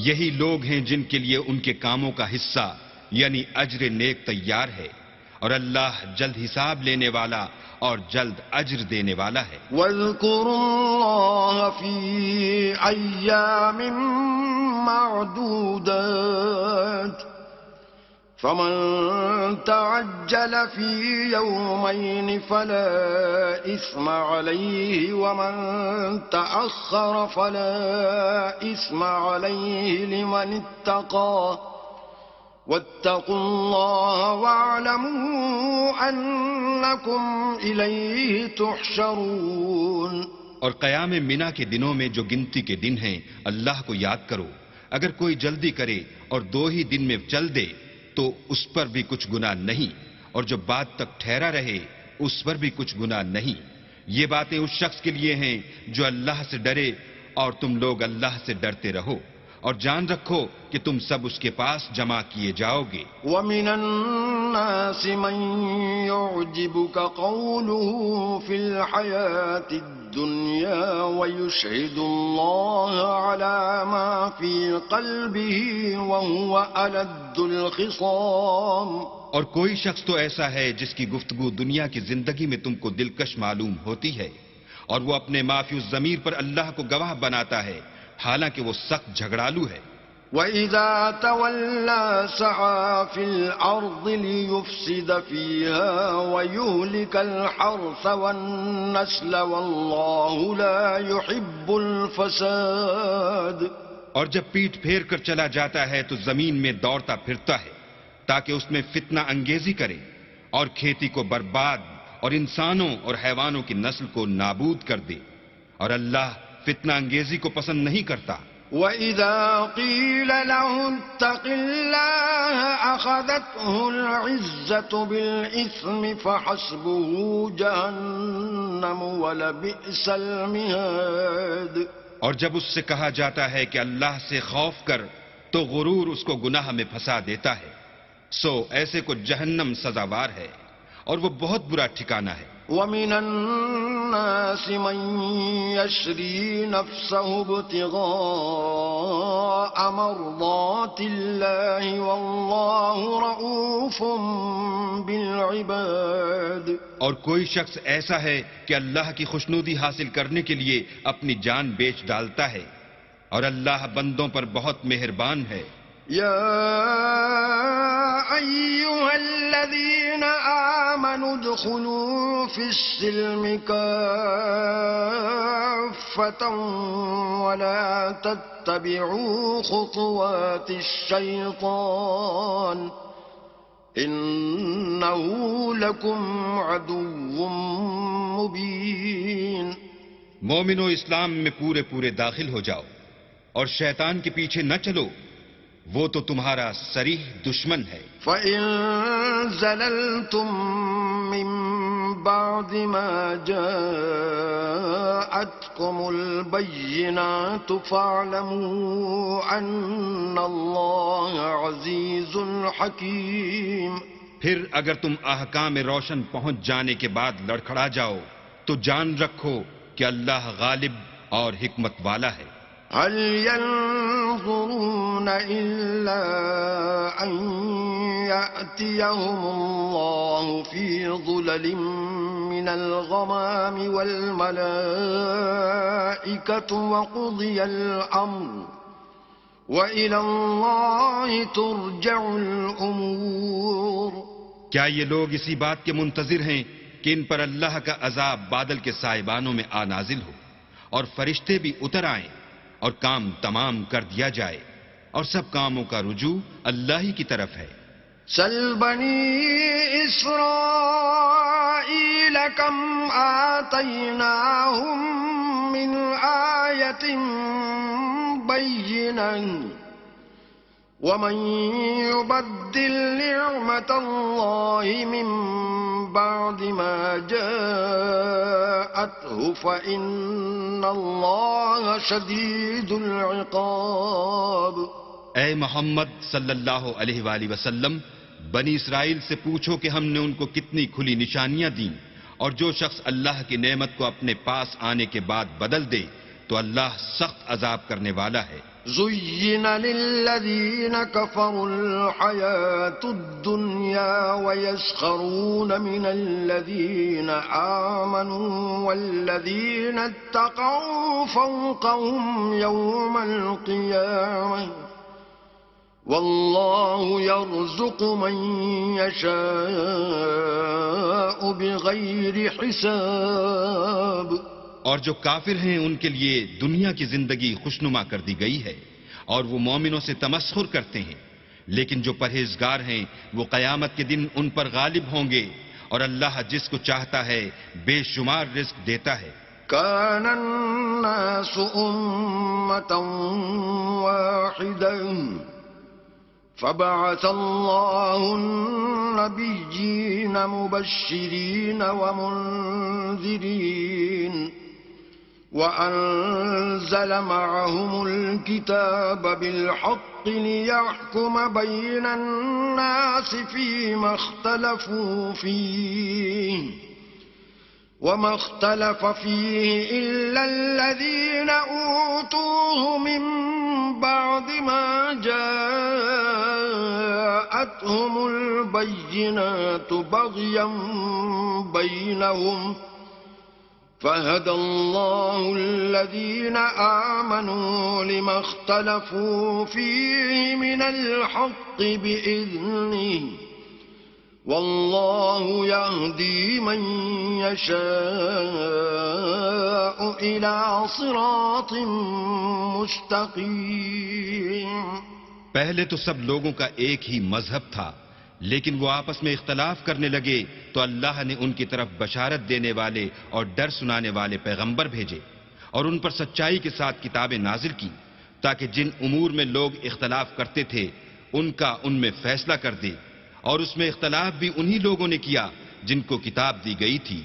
یہی لوگ ہیں جن کے لیے ان کے کاموں کا حصہ یعنی اجر نیک تیار ہے اور اللہ جلد حساب لینے والا اور جلد اجر دینے والا ہے. واذكروا الله في أيام معدودات فمن تعجل في يومين فلا إثم عليه ومن تأخر فلا إثم عليه لمن اتقى واتقوا الله واعلموا أنكم إليه تحشرون. اور قیام منا کے دنوں میں جو گنتی کے دن ہیں اللہ کو یاد کرو. اگر کوئی جلدی کرے اور 2 ہی دن میں چل دے تو اس پر بھی کچھ گناہ نہیں، اور جو بات تک ٹھہرا رہے اس پر بھی کچھ گناہ نہیں. یہ باتیں اس شخص کے لیے ہیں جو اللہ سے ڈرے اور تم لوگ اللہ سے ڈرتے رہو اور جان رکھو کہ تم سب اس کے پاس جمع کیے جاؤ گے. وَمِنَ النَّاسِ مَن يُعْجِبُكَ قَوْلُهُ فِي الْحَيَاةِ الدُّنْيَا وَيُشْهِدُ اللَّهَ عَلَى مَا فِي قَلْبِهِ وَهُوَ أَلَدُّ الْخِصَامِ. اور کوئی شخص تو ایسا ہے جس کی گفتگو دنیا کی زندگی میں تم کو دلکش معلوم ہوتی ہے اور وہ اپنے معافی الضمیر پر اللہ کو گواہ بناتا ہے حالانکہ وہ سخت جھگڑالو ہے. وَإِذَا تَوَلَّى سَعَى فِي الْأَرْضِ لِيُفْسِدَ فِيهَا وَيُهْلِكَ الْحَرْثَ وَالنَّسْلَ وَاللَّهُ لَا يُحِبُّ الْفَسَادَ. اور جب پیٹھ پھیر کر چلا جاتا ہے تو زمین میں دوڑتا پھرتا ہے تاکہ اس میں فتنہ انگیزی کرے اور کھیتی کو برباد اور انسانوں اور حیوانوں کی نسل کو نابود کر دے، اور اللہ فتنہ انگیزی کو پسند نہیں کرتا. وَإِذَا قِيلَ لَهُ اتَّقِ اللَّهَ أَخَذَتْهُ الْعِزَّةُ بِالْإِثْمِ فَحَسْبُهُ جَهَنَّمُ وَلَبِئْسَ الْمِهَادُ. اور جب اس سے کہا جاتا ہے کہ اللہ سے خوف کر تو غرور اس کو گناہ میں پھنسا دیتا ہے، سو ایسے کو جہنم سزاوار ہے اور وہ بہت برا ٹھکانہ ہے. وَمِنَ النَّاسِ مَن يَشْرِي نَفْسَهُ ابْتِغَاءَ مَرْضَاتِ اللَّهِ وَاللَّهُ رَءُوفٌ بِالْعِبَادِ. اور کوئی شخص ایسا ہے کہ اللہ کی خوشنودی حاصل کرنے کے لیے اپنی جان بیچ ڈالتا ہے اور اللہ بندوں پر بہت مہربان ہے. يا أيها الذين آمنوا ادخلوا في السلم كافة ولا تتبعوا خطوات الشيطان إنه لكم عدو مبين. مومنو اسلام میں پورے پورے داخل ہو جاؤ اور شیطان کے پیچھے نہ چلو، وہ تو تمہارا صریح دشمن ہے. فَإِن زَلَلْتُم مِّن بَعْدِ مَا جَاءَتْكُمُ الْبَيِّنَاتُ فَاعْلَمُوا أَنَّ اللَّهَ عَزِيزٌ حَكِيمٌ. پھر اگر تم احکام روشن پہنچ جانے کے بعد لڑکھڑا جاؤ تو جان رکھو کہ اللہ غالب اور حکمت والا ہے. هل ينظرون إلا أن يأتيهم الله في ظلل من الغمام والملائكة وقضي الأمر وإلى الله ترجع الأمور. کیا یہ لوگ اسی بات کے منتظر ہیں کہ ان پر اللہ کا عذاب بادل کے سائبانوں میں آ نازل ہو اور فرشتے بھی اتر آئیں اور کام تمام کر دیا جائے اور سب کاموں کا رجوع اللہ ہی کی طرف ہے. سل بنی اسرائیل کم آتیناہم من آیت بینہ ومن يبدل نعمة الله من بعد ما جاءته فإن الله شديد العقاب. اے محمد صلی اللہ علیہ وآلہ وسلم، بنی اسرائیل سے پوچھو کہ ہم نے ان کو کتنی کھلی نشانیاں دیں، اور جو شخص اللہ کی نعمت کو اپنے پاس آنے کے بعد بدل دے تو اللہ سخت عذاب کرنے والا ہے. زين للذين كفروا الحياة الدنيا ويسخرون من الذين آمنوا والذين اتقوا فوقهم يوم القيامة والله يرزق من يشاء بغير حساب. اور جو کافر ہیں ان کے لیے دنیا کی زندگی خوشنما کر دی گئی ہے اور وہ مومنوں سے تمسخر کرتے ہیں، لیکن جو پرہیزگار ہیں وہ قیامت کے دن ان پر غالب ہوں گے اور اللہ جس کو چاہتا ہے بے شمار رزق دیتا ہے. كان الناس أمة واحدة فبعث الله النبيين مبشرين ومنذرين وأنزل معهم الكتاب بالحق ليحكم بين الناس فيما اختلفوا فيه وما اختلف فيه إلا الذين أوتوه من بعد ما جاءتهم البينات بغيا بينهم فهدى الله الذين آمنوا لما اختلفوا فيه من الحق بإذنه والله يهدي من يشاء إلى صراط مستقيم. پہلے تو سب لوگوں کا ایک ہی مذہب تھا، لیکن وہ آپس میں اختلاف کرنے لگے تو اللہ نے ان کی طرف بشارت دینے والے اور ڈر سنانے والے پیغمبر بھیجے اور ان پر سچائی کے ساتھ کتابیں نازل کی تاکہ جن امور میں لوگ اختلاف کرتے تھے ان کا ان میں فیصلہ کر دے. اور اس میں اختلاف بھی انہی لوگوں نے کیا جن کو کتاب دی گئی تھی،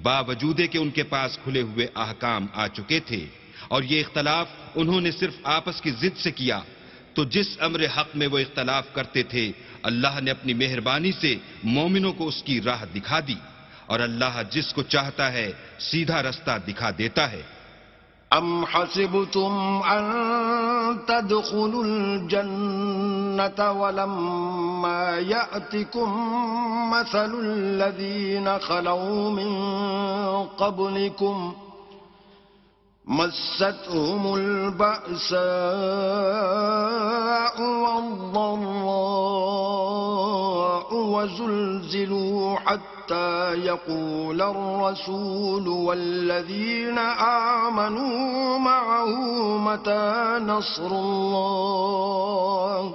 باوجود کہ ان کے پاس کھلے ہوئے احکام آ چکے تھے، اور یہ اختلاف انہوں نے صرف آپس کی ضد سے کیا. تو جس امر حق میں وہ اختلاف کرتے تھے اللہ نے اپنی مہربانی سے مومنوں کو اس کی راہ دکھا دی، اور اللہ جس کو چاہتا ہے سیدھا رستہ دکھا دیتا ہے. ام حسبتم ان تدخلوا الجنة ولما يأتكم مثل الذين خلوا من قبلكم مستهم البأساء والضراء وزلزلوا حتى يقول الرسول والذين آمنوا معه متى نصر الله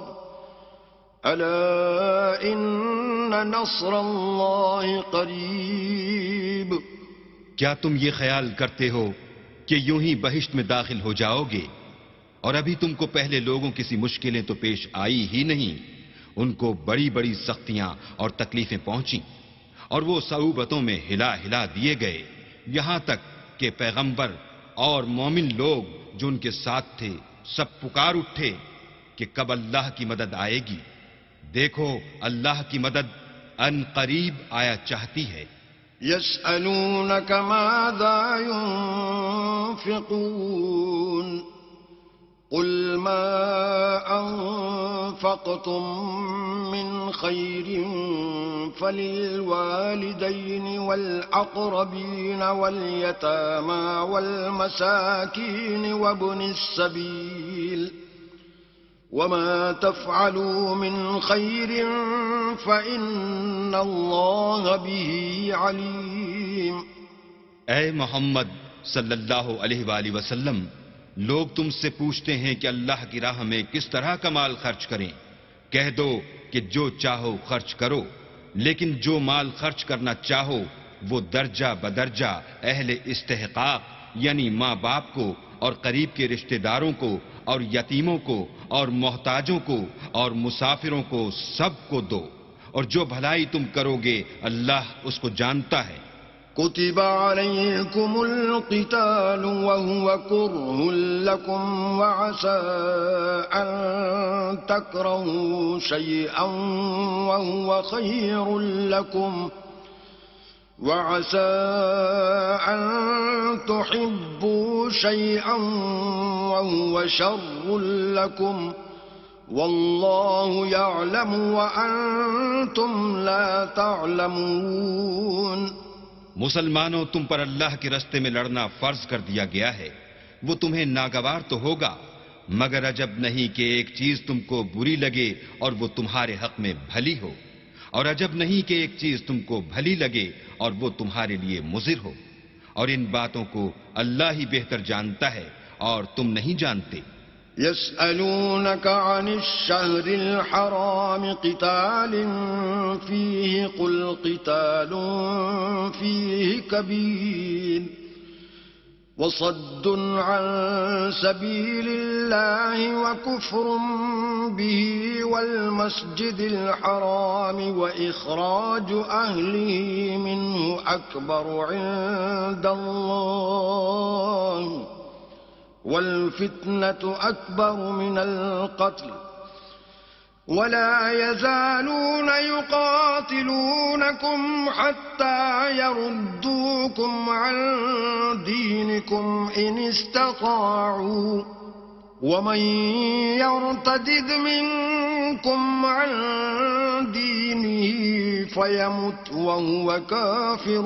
ألا إن نصر الله قريب. کیا تم یہ خیال کرتے ہو کہ یوں ہی بہشت میں داخل ہو جاؤ گے اور ابھی تم کو پہلے لوگوں کسی مشکلیں تو پیش آئی ہی نہیں، ان کو بڑی بڑی سختیاں اور تکلیفیں پہنچیں اور وہ صعوبتوں میں ہلا ہلا دیے گئے یہاں تک کہ پیغمبر اور مومن لوگ جو ان کے ساتھ تھے سب پکار اٹھے کہ کب اللہ کی مدد آئے گی. دیکھو اللہ کی مدد ان قریب آیا چاہتی ہے. يسألونك ماذا ينفقون قل ما أنفقتم من خير فللوالدين والأقربين واليتامى والمساكين وابن السبيل وما تفعلوا من خير فإن الله به عليم. اے محمد صلی اللہ علیہ وآلہ وسلم، لوگ تم سے پوچھتے ہیں کہ اللہ کی راہ میں کس طرح کا مال خرچ کریں. کہہ دو کہ جو چاہو خرچ کرو، لیکن جو مال خرچ کرنا چاہو وہ درجہ بدرجہ اہل استحقاق یعنی ماں باپ کو اور قریب کے رشتہ داروں کو اور یتیموں کو اور محتاجوں کو اور مسافروں کو سب کو دو، اور جو بھلائی تم کرو گے اللہ اس کو جانتا ہے. كتب عليكم القتال وهو كره لكم وعسى أن تكرهوا شيئا وهو خير لكم وعسى أن تحبوا شيئا وهو شر لكم والله يعلم وأنتم لا تعلمون. مسلمانوں، تم پر اللہ کے راستے میں لڑنا فرض کر دیا گیا ہے. وہ تمہیں ناگوار تو ہوگا، مگر عجب نہیں کہ ایک چیز تم کو بری لگے اور وہ تمہارے حق میں بھلی ہو، اور عجب نہیں کہ ایک چیز تم کو بھلی لگے اور وہ تمہارے لیے مضر ہو. اور ان باتوں کو اللہ ہی بہتر جانتا ہے اور تم نہیں جانتے. يسألونك عن الشهر الحرام قتال فيه قل قتال فيه كبير وصد عن سبيل الله وكفر به والمسجد الحرام وإخراج أهله منه أكبر عند الله والفتنة أكبر من القتل ولا يزالون يقاتلونكم حتى يردوكم عن دينكم إن استطاعوا ومن يرتد منكم عن دينه فيمت وهو كافر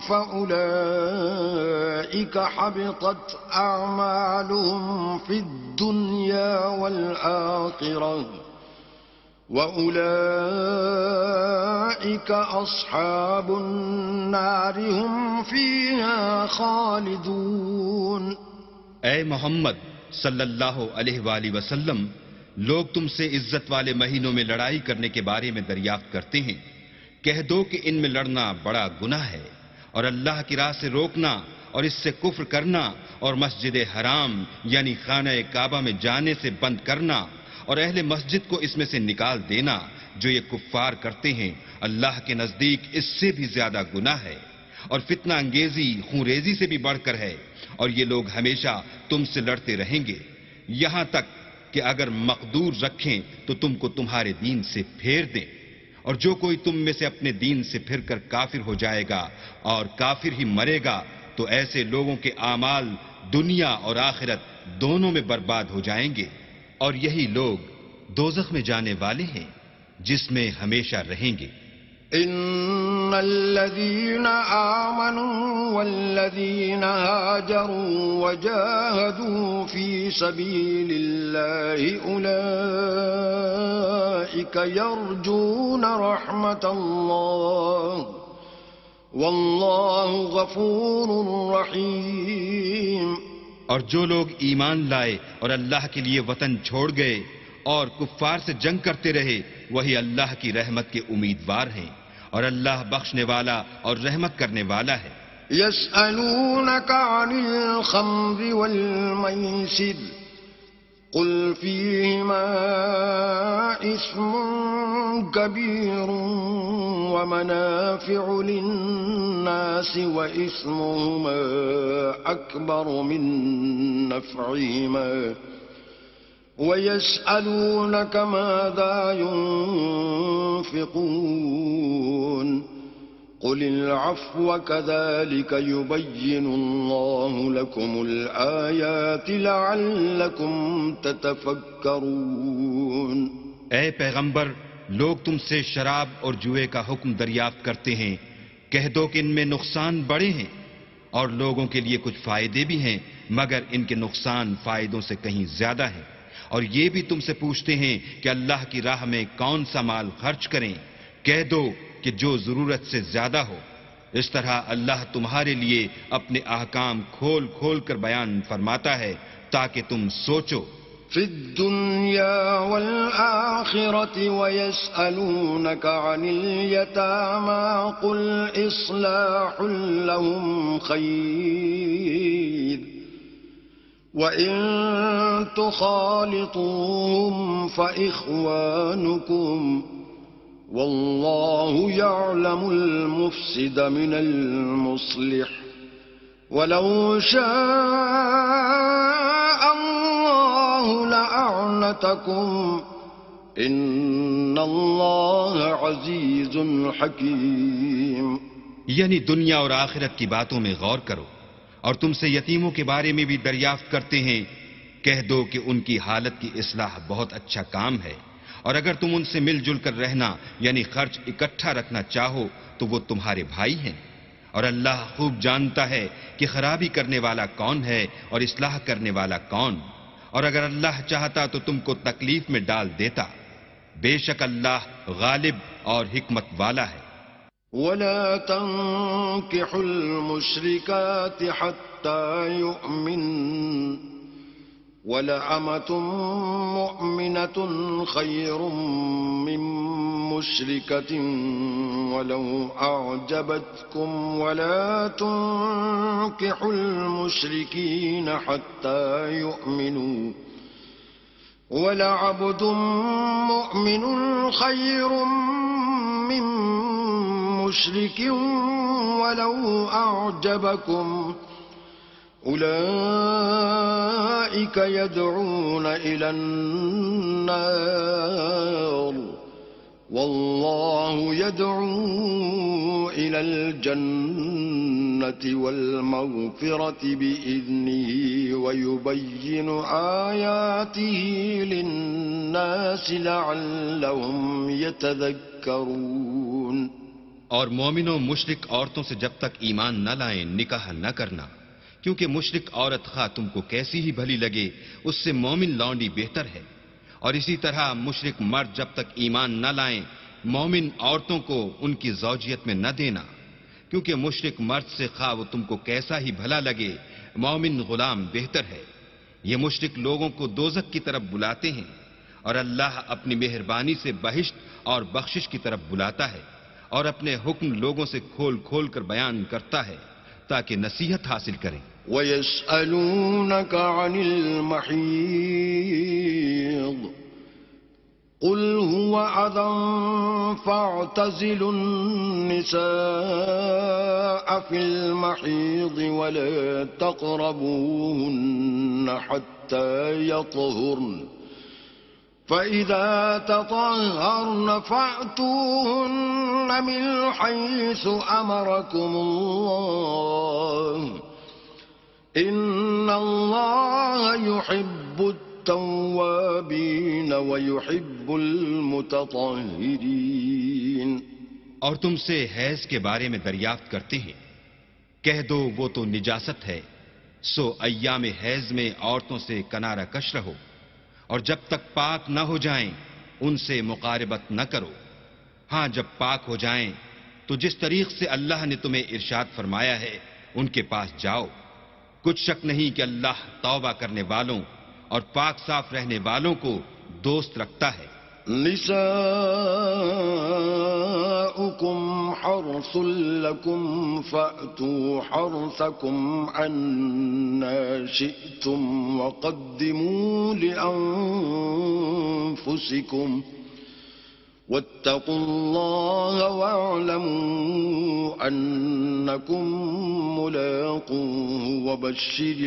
فأولئك حبطت أعمالهم في الدنيا والآخرة وأولئك أصحاب النار هم فيها خالدون. اے محمد صلی اللہ علیہ وآلہ وسلم، لوگ تم سے عزت والے مہینوں میں لڑائی کرنے کے بارے میں دریافت کرتے ہیں. کہہ دو کہ ان میں لڑنا بڑا گناہ ہے، اور اللہ کی راہ سے روکنا اور اس سے کفر کرنا اور مسجد حرام یعنی خانہ کعبہ میں جانے سے بند کرنا اور اہل مسجد کو اس میں سے نکال دینا جو یہ کفار کرتے ہیں، اللہ کے نزدیک اس سے بھی زیادہ گناہ ہے، اور فتنہ انگیزی خونریزی سے بھی بڑھ کر ہے. اور یہ لوگ ہمیشہ تم سے لڑتے رہیں گے یہاں تک کہ اگر مقدور رکھیں تو تم کو تمہارے دین سے پھیر دیں. اور جو کوئی تم میں سے اپنے دین سے پھر کر کافر ہو جائے گا اور کافر ہی مرے گا تو ایسے لوگوں کے اعمال دنیا اور آخرت دونوں میں برباد ہو جائیں گے، اور یہی لوگ دوزخ میں جانے والے ہیں جس میں ہمیشہ رہیں گے. إن الذين آمنوا والذين هاجروا وجاهدوا في سبيل الله أولئك يرجون رحمة الله والله غفور رحيم. اور جو لوگ ایمان لائے اور اللہ کے لیے وطن چھوڑ گئے اور کفار سے جنگ کرتے رہے وہی اللہ کی رحمت کے امیدوار ہیں، اور اللہ بخشنے والا اور رحمت کرنے والا ہے. يسألونك عن الخمر والميسر قل فيهما اسم كبير ومنافع للناس واسمهما أكبر من نفعهما ويسألونك ماذا ينفقون قل العفو كذلك يبين الله لكم الآيات لعلكم تتفكرون. اے پیغمبر، لوگ تم سے شراب اور جوئے کا حکم دریافت کرتے ہیں، کہہ دو کہ ان میں نقصان بڑے ہیں اور لوگوں کے لیے کچھ فائدے بھی ہیں، مگر ان کے نقصان فائدوں سے کہیں زیادہ ہیں. اور یہ بھی تم سے پوچھتے ہیں کہ اللہ کی راہ میں کون سا مال خرچ کریں، کہہ دو کہ جو ضرورت سے زیادہ ہو. اس طرح اللہ تمہارے لیے اپنے احکام کھول کھول کر بیان فرماتا ہے تاکہ تم سوچو. في الدنيا والآخرة ويسألونك عن اليتامى قل إصلاح لهم خير وإن تخالطوهم فإخوانكم والله يعلم المفسد من المصلح ولو شاء الله لأعنتكم إن الله عزيز حكيم. یعنی دنیا اور آخرت کی باتوں میں غور کرو، اور تم سے یتیموں کے بارے میں بھی دریافت کرتے ہیں، کہہ دو کہ ان کی حالت کی اصلاح بہت اچھا کام ہے، اور اگر تم ان سے مل جل کر رہنا یعنی خرچ اکٹھا رکھنا چاہو تو وہ تمہارے بھائی ہیں، اور اللہ خوب جانتا ہے کہ خرابی کرنے والا کون ہے اور اصلاح کرنے والا کون، اور اگر اللہ چاہتا تو تم کو تکلیف میں ڈال دیتا. بے شک اللہ غالب اور حکمت والا ہے. ولا تنكحوا المشركات حتى يؤمنن ولأمة مؤمنة خير من مشركة ولو أعجبتكم ولا تنكحوا المشركين حتى يؤمنوا ولعبد مؤمن خير من مشرك ولو أعجبكم أولئك يدعون إلى النار والله يدعو إلى الجنة والمغفرة بإذنه ويبين آياته للناس لعلهم يتذكرون. اور مومنوں مشرک عورتوں سے جب تک ایمان نہ لائیں نکاح نہ کرنا، کیونکہ مشرک عورت خواہ تم کو کیسی ہی بھلی لگے اس سے مومن لونڈی بہتر ہے. اور اسی طرح مشرک مرد جب تک ایمان نہ لائیں مومن عورتوں کو ان کی زوجیت میں نہ دینا، کیونکہ مشرک مرد سے خواہ وہ تم کو کیسا ہی بھلا لگے مومن غلام بہتر ہے. یہ مشرک لوگوں کو دوزخ کی طرف بلاتے ہیں، اور اللہ اپنی مہربانی سے بہشت اور بخشش کی طرف بلاتا ہے، اور اپنے حکم لوگوں سے کھول کھول کر بیان کرتا ہے تاکہ نصیحت حاصل کریں. وَيَسْأَلُونَكَ عَنِ الْمَحِيضِ قُلْ هُوَ أَذًى فَاعْتَزِلُوا النِّسَاءَ فِي الْمَحِيضِ وَلَا تَقْرَبُوهُنَّ حَتَّى يَطْهُرْنَ فَإِذَا تَطَهَّرْنَ فَأْتُوهُنَّ مِنْ حَيْثُ أَمَرَكُمُ اللَّهُ إِنَّ اللَّهَ يُحِبُّ التَّوَّابِينَ وَيُحِبُّ الْمُتَطَهِّرِينَ. اور تم سے حیض کے بارے میں دریافت کرتے ہیں، کہہ دو وہ تو نجاست ہے، سو ایام حیض میں عورتوں سے کنارہ کش رہو، اور جب تک پاک نہ ہو جائیں ان سے مقاربت نہ کرو. ہاں جب پاک ہو جائیں تو جس طریق سے اللہ نے تمہیں ارشاد فرمایا ہے ان کے پاس جاؤ. کچھ شک نہیں کہ اللہ توبہ کرنے والوں اور پاک صاف رہنے والوں کو دوست رکھتا ہے. نساؤكم حرث لكم فأتوا حرثكم عنا شئتم وقدموا لأنفسكم واتقوا الله واعلموا أنكم ملاقوه وبشر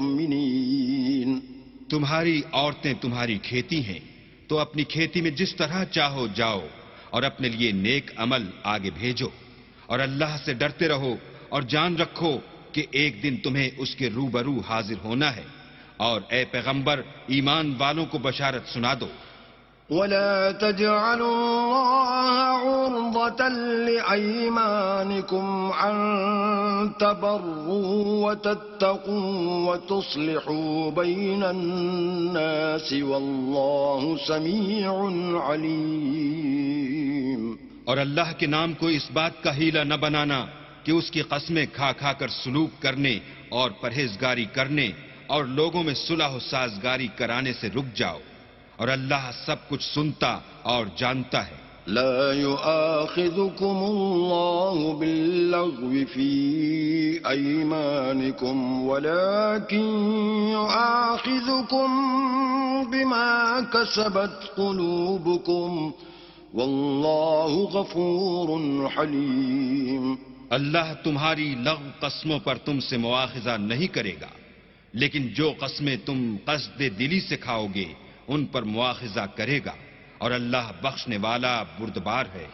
المؤمنين. تمہاری عورتیں تمہاری کھیتی ہیں تو اپنی کھیتی میں جس طرح چاہو جاؤ اور اپنے لیے نیک عمل آگے بھیجو، اور اللہ سے ڈرتے رہو اور جان رکھو کہ ایک دن تمہیں اس کے روبرو حاضر ہونا ہے. اور اے پیغمبر ایمان والوں کو بشارت سنا دو. ولا تجعلوا الله عرضة لأيمانكم أن تبروا وتتقوا وتصلحوا بين الناس والله سميع عليم. اور اللہ کے نام کو اس بات کا ہیلہ نہ بنانا کہ اس کی قسمیں کھا کھا کر سلوک کرنے اور پرہیزگاری کرنے اور لوگوں میں صلح و سازگاری کرانے سے رک جاؤ، اور اللہ سب کچھ سنتا اور جانتا ہے. لا يؤاخذكم الله باللغو في أيمانكم ولكن يؤاخذكم بما كسبت قلوبكم والله غفور حليم. اللہ تمہاری لغو قسموں پر تم سے مواخذہ نہیں کرے گا، لیکن جو قسمیں تم قصد دلی سے کھاؤ گے ان پر مواخذہ کرے گا، اور اللہ بخشنے والا بردبار ہے.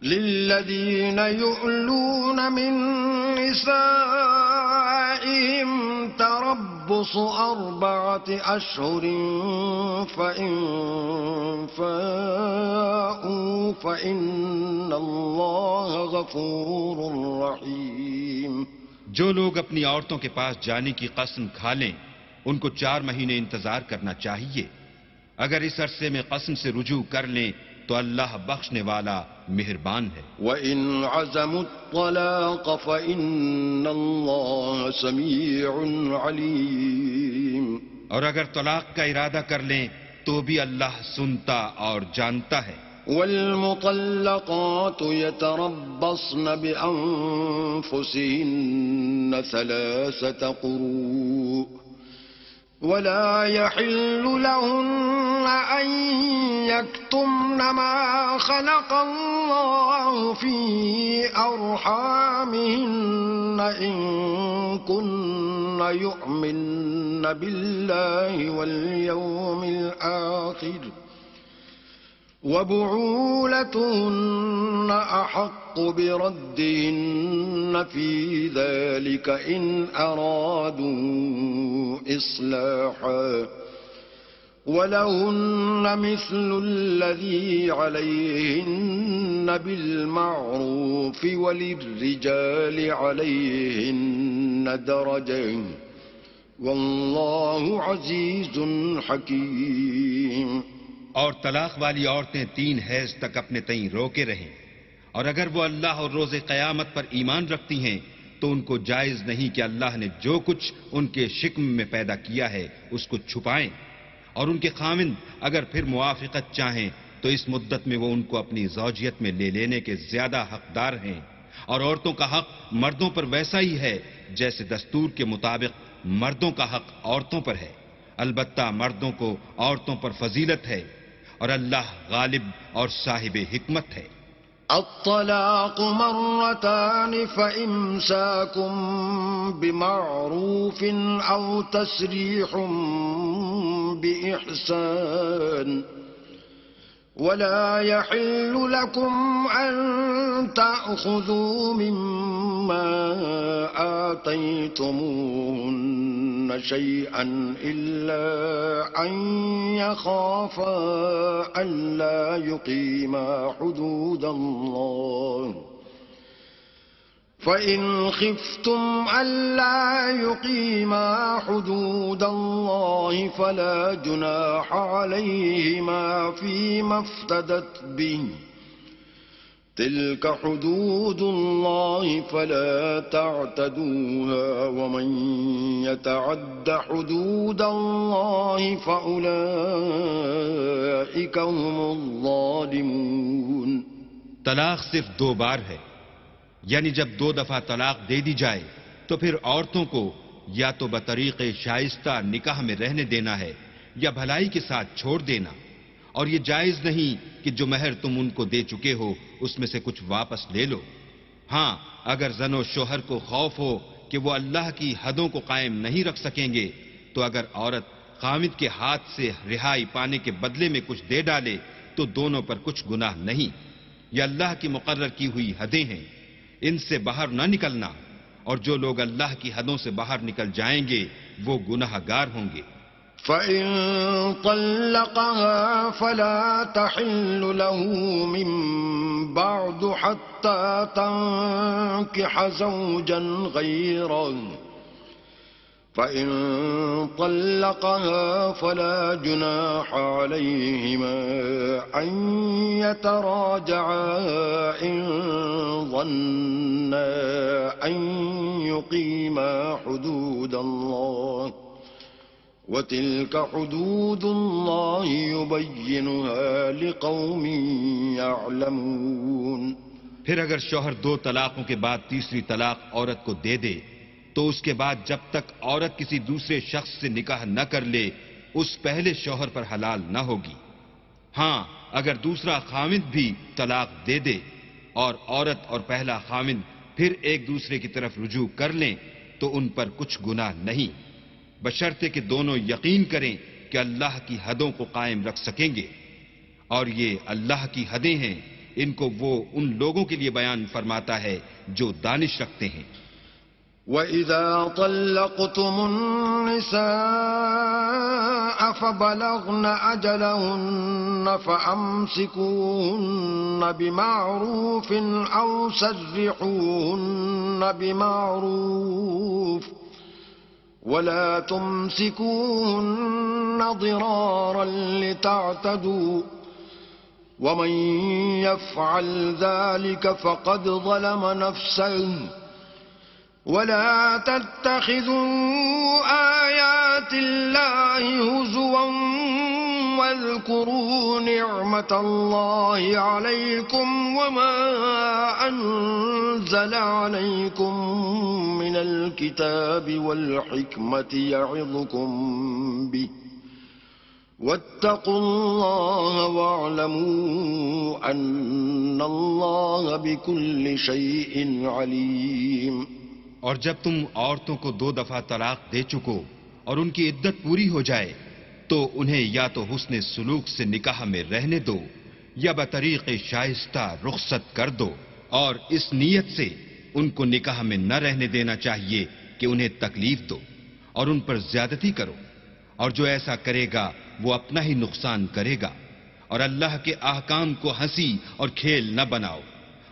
للذين يؤلون من نسائهم تربص 4 أشهر فإن فاءوا فإن الله غفور رحيم. جو لوگ اپنی عورتوں کے پاس جانے کی قسم کھا لیں ان کو 4 مہینے انتظار کرنا چاہیے. اگر اس عرصے میں قسم سے رجوع کر لیں تو اللہ بخشنے والا مہربان ہے. وَإِنْ عَزَمُوا الطَّلَاقَ فَإِنَّ اللَّهَ سَمِيعٌ عَلِيمٌ. اور اگر طلاق کا ارادہ کر لیں تو بھی اللہ سنتا اور جانتا ہے. وَالْمُطَلَّقَاتُ يَتَرَبَّصْنَ بِأَنفُسِهِنَّ 3 قُرُوءٍ ولا يحل لهن أن يكتمن ما خلق الله في أرحامهن إن كن يؤمن بالله واليوم الآخر وبعولتهن أحق بردهن في ذلك إن أرادوا إصلاحا ولهن مثل الذي عليهن بالمعروف وللرجال عليهن درجة والله عزيز حكيم. اور طلاق والی عورتیں 3 حیض تک اپنے تئیں روکے رہیں، اور اگر وہ اللہ اور روز قیامت پر ایمان رکھتی ہیں تو ان کو جائز نہیں کہ اللہ نے جو کچھ ان کے شکم میں پیدا کیا ہے اس کو چھپائیں، اور ان کے خاوند اگر پھر موافقت چاہیں تو اس مدت میں وہ ان کو اپنی زوجیت میں لے لینے کے زیادہ حقدار ہیں. اور عورتوں کا حق مردوں پر ویسا ہی ہے جیسے دستور کے مطابق مردوں کا حق عورتوں پر ہے، البتہ مردوں کو عورتوں پر فضیلت ہے، اور اللہ غالب اور صاحب حکمت ہے. الطلاق مرتان فإمساكم بمعروف أو تسريح بإحسان ولا يحل لكم أن تأخذوا مما آتيتموهن شيئا إلا أن يخافا ألا يقيما حدود الله فإن خفتم ألا يقيما حدود الله فلا جناح عليهما فيما افتدت به تلك حدود الله فلا تعتدوها ومن يتعد حدود الله فأولئك هم الظالمون. طلاق صرف 2 بار ہے، یعنی جب 2 دفعہ طلاق دے دی جائے تو پھر عورتوں کو یا تو بطریق شائستہ نکاح میں رہنے دینا ہے یا بھلائی کے ساتھ چھوڑ دینا، اور یہ جائز نہیں کہ جو مہر تم ان کو دے چکے ہو اس میں سے کچھ واپس لے لو. ہاں اگر زن و شوہر کو خوف ہو کہ وہ اللہ کی حدوں کو قائم نہیں رکھ سکیں گے تو اگر عورت خاوند کے ہاتھ سے رہائی پانے کے بدلے میں کچھ دے ڈالے تو دونوں پر کچھ گناہ نہیں. یہ اللہ کی مقرر کی ہوئی حدیں ہیں، ان سے باہر نہ نکلنا، اور جو لوگ اللہ کی حدوں سے باہر نکل جائیں گے وہ گناہگار ہوں گے۔ فإن طلقها فلا تحل له من بعد حتى تنكح زوجا غيره، فإن طلقها فلا جناح عليهما أن يتراجعا إن ظنا أن يقيما حدود الله، وَتِلْكَ حُدُودُ اللَّهِ يُبَيِّنُهَا لِقَوْمٍ يَعْلَمُونَ۔ پھر اگر شوہر 2 طلاقوں کے بعد تیسری طلاق عورت کو دے دے تو اس کے بعد جب تک عورت کسی دوسرے شخص سے نکاح نہ کر لے اس پہلے شوہر پر حلال نہ ہوگی۔ ہاں اگر دوسرا خاوند بھی طلاق دے دے اور عورت اور پہلا خاوند پھر ایک دوسرے کی طرف رجوع کر لیں تو ان پر کچھ گناہ نہیں، بشرطے کہ دونوں یقین کریں کہ اللہ کی حدوں کو قائم رکھ سکیں گے، اور یہ اللہ کی حدیں ہیں، ان کو وہ ان لوگوں کے لیے بیان فرماتا ہے جو دانش رکھتے ہیں۔ وَإِذَا طَلَّقْتُمُ النِّسَاءَ فَبَلَغْنَ أَجَلَهُنَّ فَأَمْسِكُوهُنَّ بِمَعْرُوفٍ أَوْ سَرِّحُوهُنَّ بِمَعْرُوفٍ وَلَا تُمْسِكُوهُنَّ ضِرَارًا لِتَعْتَدُوا، وَمَنْ يَفْعَلْ ذَلِكَ فَقَدْ ظَلَمَ نَفْسَهُ، وَلَا تَتَّخِذُوا آيَاتِ اللَّهِ هُزُوًا وَاذْكُرُوا نِعْمَةَ اللَّهِ عَلَيْكُمْ وَمَا أَنزَلَ عَلَيْكُمْ مِنَ الْكِتَابِ وَالْحِكْمَةِ يَعِظُكُمْ بِهِ، وَاتَّقُوا اللَّهَ وَاعْلَمُوا أَنَّ اللَّهَ بِكُلِّ شَيْءٍ عَلِيمٌ۔ اور جب تم عورتوں کو 2 دفعہ طلاق دے چکو اور ان کی عدت پوری ہو جائے تو انہیں یا تو حسن سلوک سے نکاح میں رہنے دو یا بطریق شائستہ رخصت کر دو، اور اس نیت سے ان کو نکاح میں نہ رہنے دینا چاہیے کہ انہیں تکلیف دو اور ان پر زیادتی کرو، اور جو ایسا کرے گا وہ اپنا ہی نقصان کرے گا، اور اللہ کے احکام کو ہنسی اور کھیل نہ بناؤ،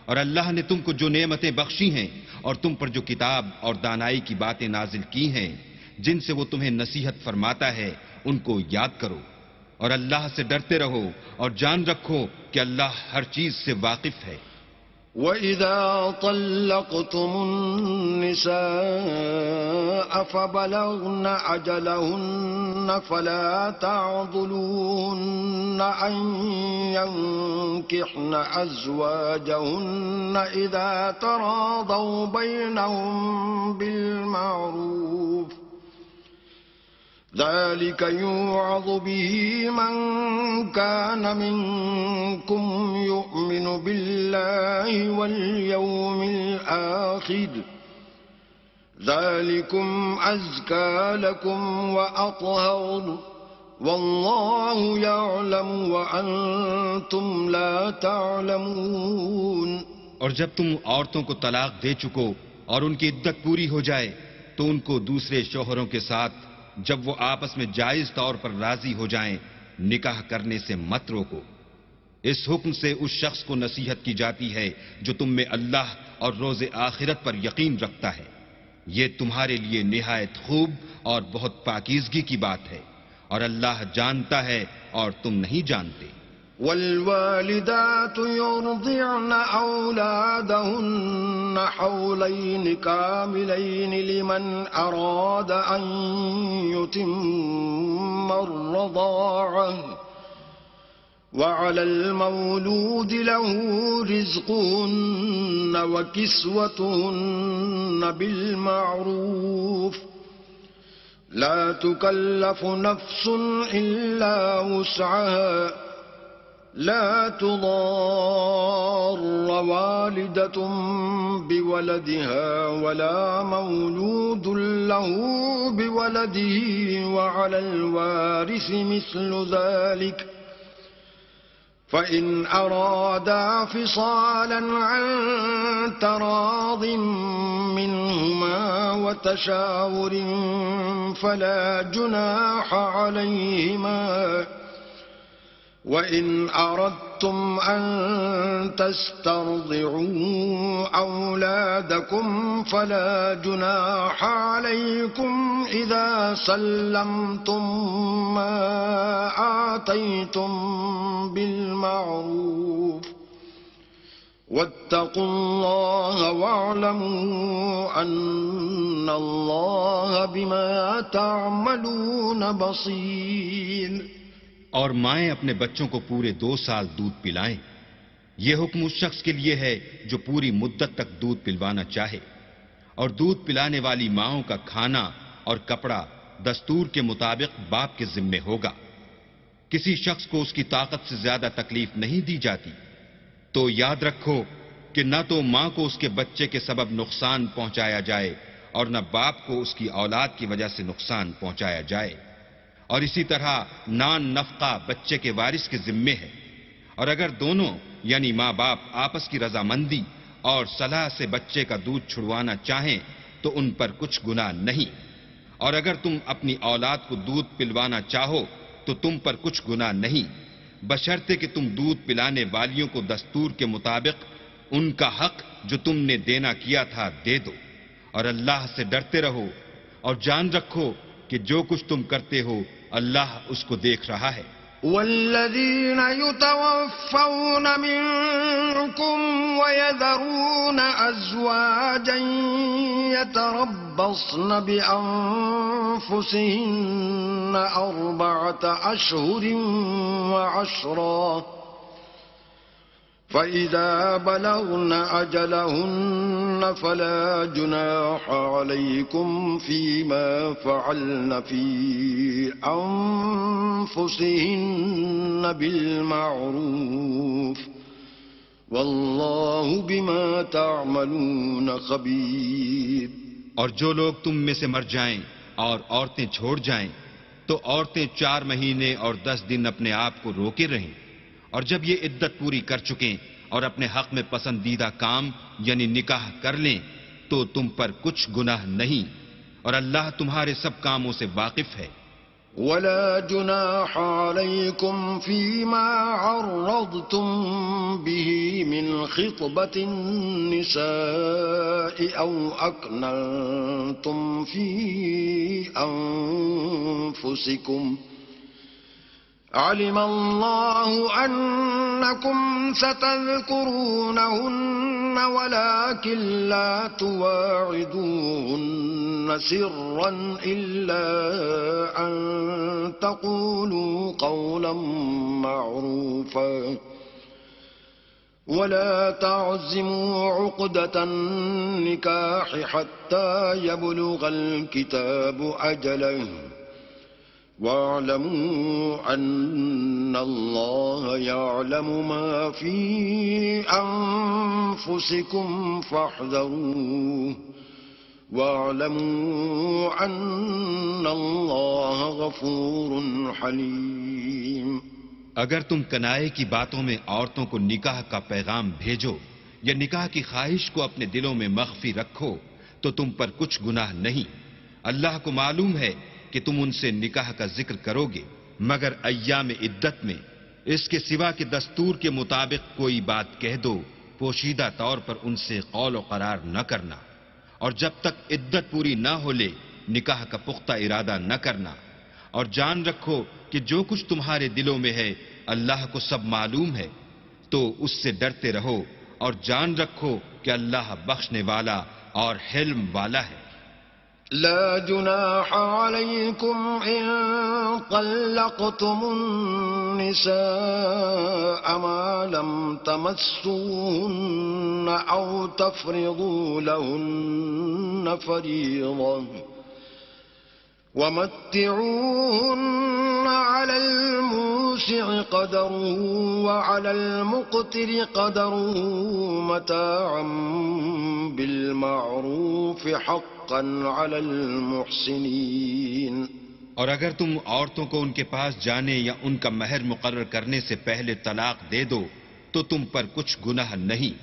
اور اللہ نے تم کو جو نعمتیں بخشی ہیں اور تم پر جو کتاب اور دانائی کی باتیں نازل کی ہیں جن سے وہ تمہیں نصیحت فرماتا ہے ان کو یاد کرو، اور اللہ سے ڈرتے رہو اور جان رکھو کہ اللہ ہر چیز سے واقف ہے۔ وَإِذَا طَلَّقْتُمُ النِّسَاءَ فَبَلَغْنَ أَجَلَهُنَّ فَلَا تَعْضُلُوهُنَّ أَن يَنكِحْنَ أَزْوَاجَهُنَّ إِذَا تَرَاضَوْا بَيْنَهُم بِالْمَعْرُوفِ، ذَلِكَ يُوعَظُ بِهِ مَن كَانَ مِنكُمْ يُؤْمِنُ بِاللَّهِ وَالْيَوْمِ الْآخِرِ، ذَلِكُمْ أَزْكَىٰ لَكُمْ وَأَطْهَرُ، وَاللَّهُ يَعْلَمُ وَأَنتُمْ لَا تَعْلَمُونَ۔ اور جب تم عورتوں کو طلاق دے چکو اور ان کی عدت پوری ہو جائے تو ان کو دوسرے شوہروں کے ساتھ جب وہ آپس میں جائز طور پر راضی ہو جائیں نکاح کرنے سے مت روکو۔ اس حکم سے اس شخص کو نصیحت کی جاتی ہے جو تم میں اللہ اور روز آخرت پر یقین رکھتا ہے، یہ تمہارے لیے نہایت خوب اور بہت پاکیزگی کی بات ہے، اور اللہ جانتا ہے اور تم نہیں جانتے۔ والوالدات يرضعن أولادهن حولين كاملين لمن أراد أن يتم الرضاعة، وعلى المولود له رزقهن وكسوتهن بالمعروف، لا تكلف نفس إلا وسعها، لا تضار والدة بولدها ولا مولود له بولده، وعلى الوارث مثل ذلك، فإن أرادا فصالا عن تراض منهما وتشاور فلا جناح عليهما وإن أردتم أن تسترضعوا أولادكم فلا جناح عليكم إذا سلمتم ما آتيتم بالمعروف واتقوا الله واعلموا أن الله بما تعملون بصير. اور مائیں اپنے بچوں کو پورے 2 سال دودھ پلائیں. یہ حکم اس شخص کے لیے ہے جو پوری مدت تک دودھ پلوانا چاہے، اور دودھ پلانے والی ماؤں کا کھانا اور کپڑا دستور کے مطابق باپ کے ذمے ہوگا. کسی شخص کو اس کی طاقت سے زیادہ تکلیف نہیں دی جاتی، تو یاد رکھو کہ نہ تو ماں کو اس کے بچے کے سبب نقصان پہنچایا جائے اور نہ باپ کو اس کی اولاد کی وجہ سے نقصان پہنچایا جائے. اور اسی طرح نان نفقہ بچے کے وارث کے ذمے ہے، اور اگر دونوں یعنی ماں باپ آپس کی رضامندی اور صلاح سے بچے کا دودھ چھڑوانا چاہیں تو ان پر کچھ گناہ نہیں، اور اگر تم اپنی اولاد کو دودھ پلوانا چاہو تو تم پر کچھ گناہ نہیں، بشرطے کہ تم دودھ پلانے والیوں کو دستور کے مطابق ان کا حق جو تم نے دینا کیا تھا دے دو. اور اللہ سے ڈرتے رہو اور جان رکھو کہ جو کچھ تم کرتے ہو اللہ اس کو دیکھ رہا ہے. والذين يتوفون منكم ويذرون أزواجا يتربصن بأنفسهن 4 أشهر و10 فإذا بلغن أجلهن فلا جناح عليكم فيما فعلن في أنفسهن بالمعروف والله بما تعملون خبير. اور جو لوگ تم میں سے مر جائیں اور عورتیں چھوڑ جائیں تو عورتیں 4 مہینے اور 10 دن اپنے آپ کو روکے رہیں، اور جب یہ عدت پوری کر چکیں اور اپنے حق میں پسندیدہ کام یعنی نکاح کر لیں تو تم پر کچھ گناہ نہیں، اور اللہ تمہارے سب کاموں سے واقف ہے. ولا جناح عليكم فيما عرضتم به من خطبة النساء أو أكننتم في أنفسكم علم الله أنكم ستذكرونهن ولكن لا تواعدوهن سرا إلا أن تقولوا قولا معروفا ولا تعزموا عقدة النكاح حتى يبلغ الكتاب أجله واعلموا أن الله يعلم ما في أنفسكم فاحذروه واعلموا أن الله غفور حليم. اگر تم کنائے کی باتوں میں عورتوں کو نکاح کا پیغام بھیجو یا نکاح کی خواہش کو اپنے دلوں میں مخفی رکھو تو تم پر کچھ گناہ نہیں. اللہ کو معلوم ہے کہ تم ان سے نکاح کا ذکر کرو گے، مگر ایام عدت میں اس کے سوا کہ دستور کے مطابق کوئی بات کہہ دو، پوشیدہ طور پر ان سے قول و قرار نہ کرنا، اور جب تک عدت پوری نہ ہو لے نکاح کا پختہ ارادہ نہ کرنا. اور جان رکھو کہ جو کچھ تمہارے دلوں میں ہے اللہ کو سب معلوم ہے، تو اس سے ڈرتے رہو اور جان رکھو کہ اللہ بخشنے والا اور حلم والا ہے. لا جناح عليكم إن طلقتم النساء ما لم تمسوهن أو تفرضوا لهن فريضة ومتعوهن على الموسع قدره وعلى المقتر قدره متاعا بالمعروف حقا على المحسنين. اور اگر تم عورتوں کو ان کے پاس جانے یا ان کا مہر مقرر کرنے سے پہلے طلاق دے دو تو تم پر کچھ گناہ نہیں.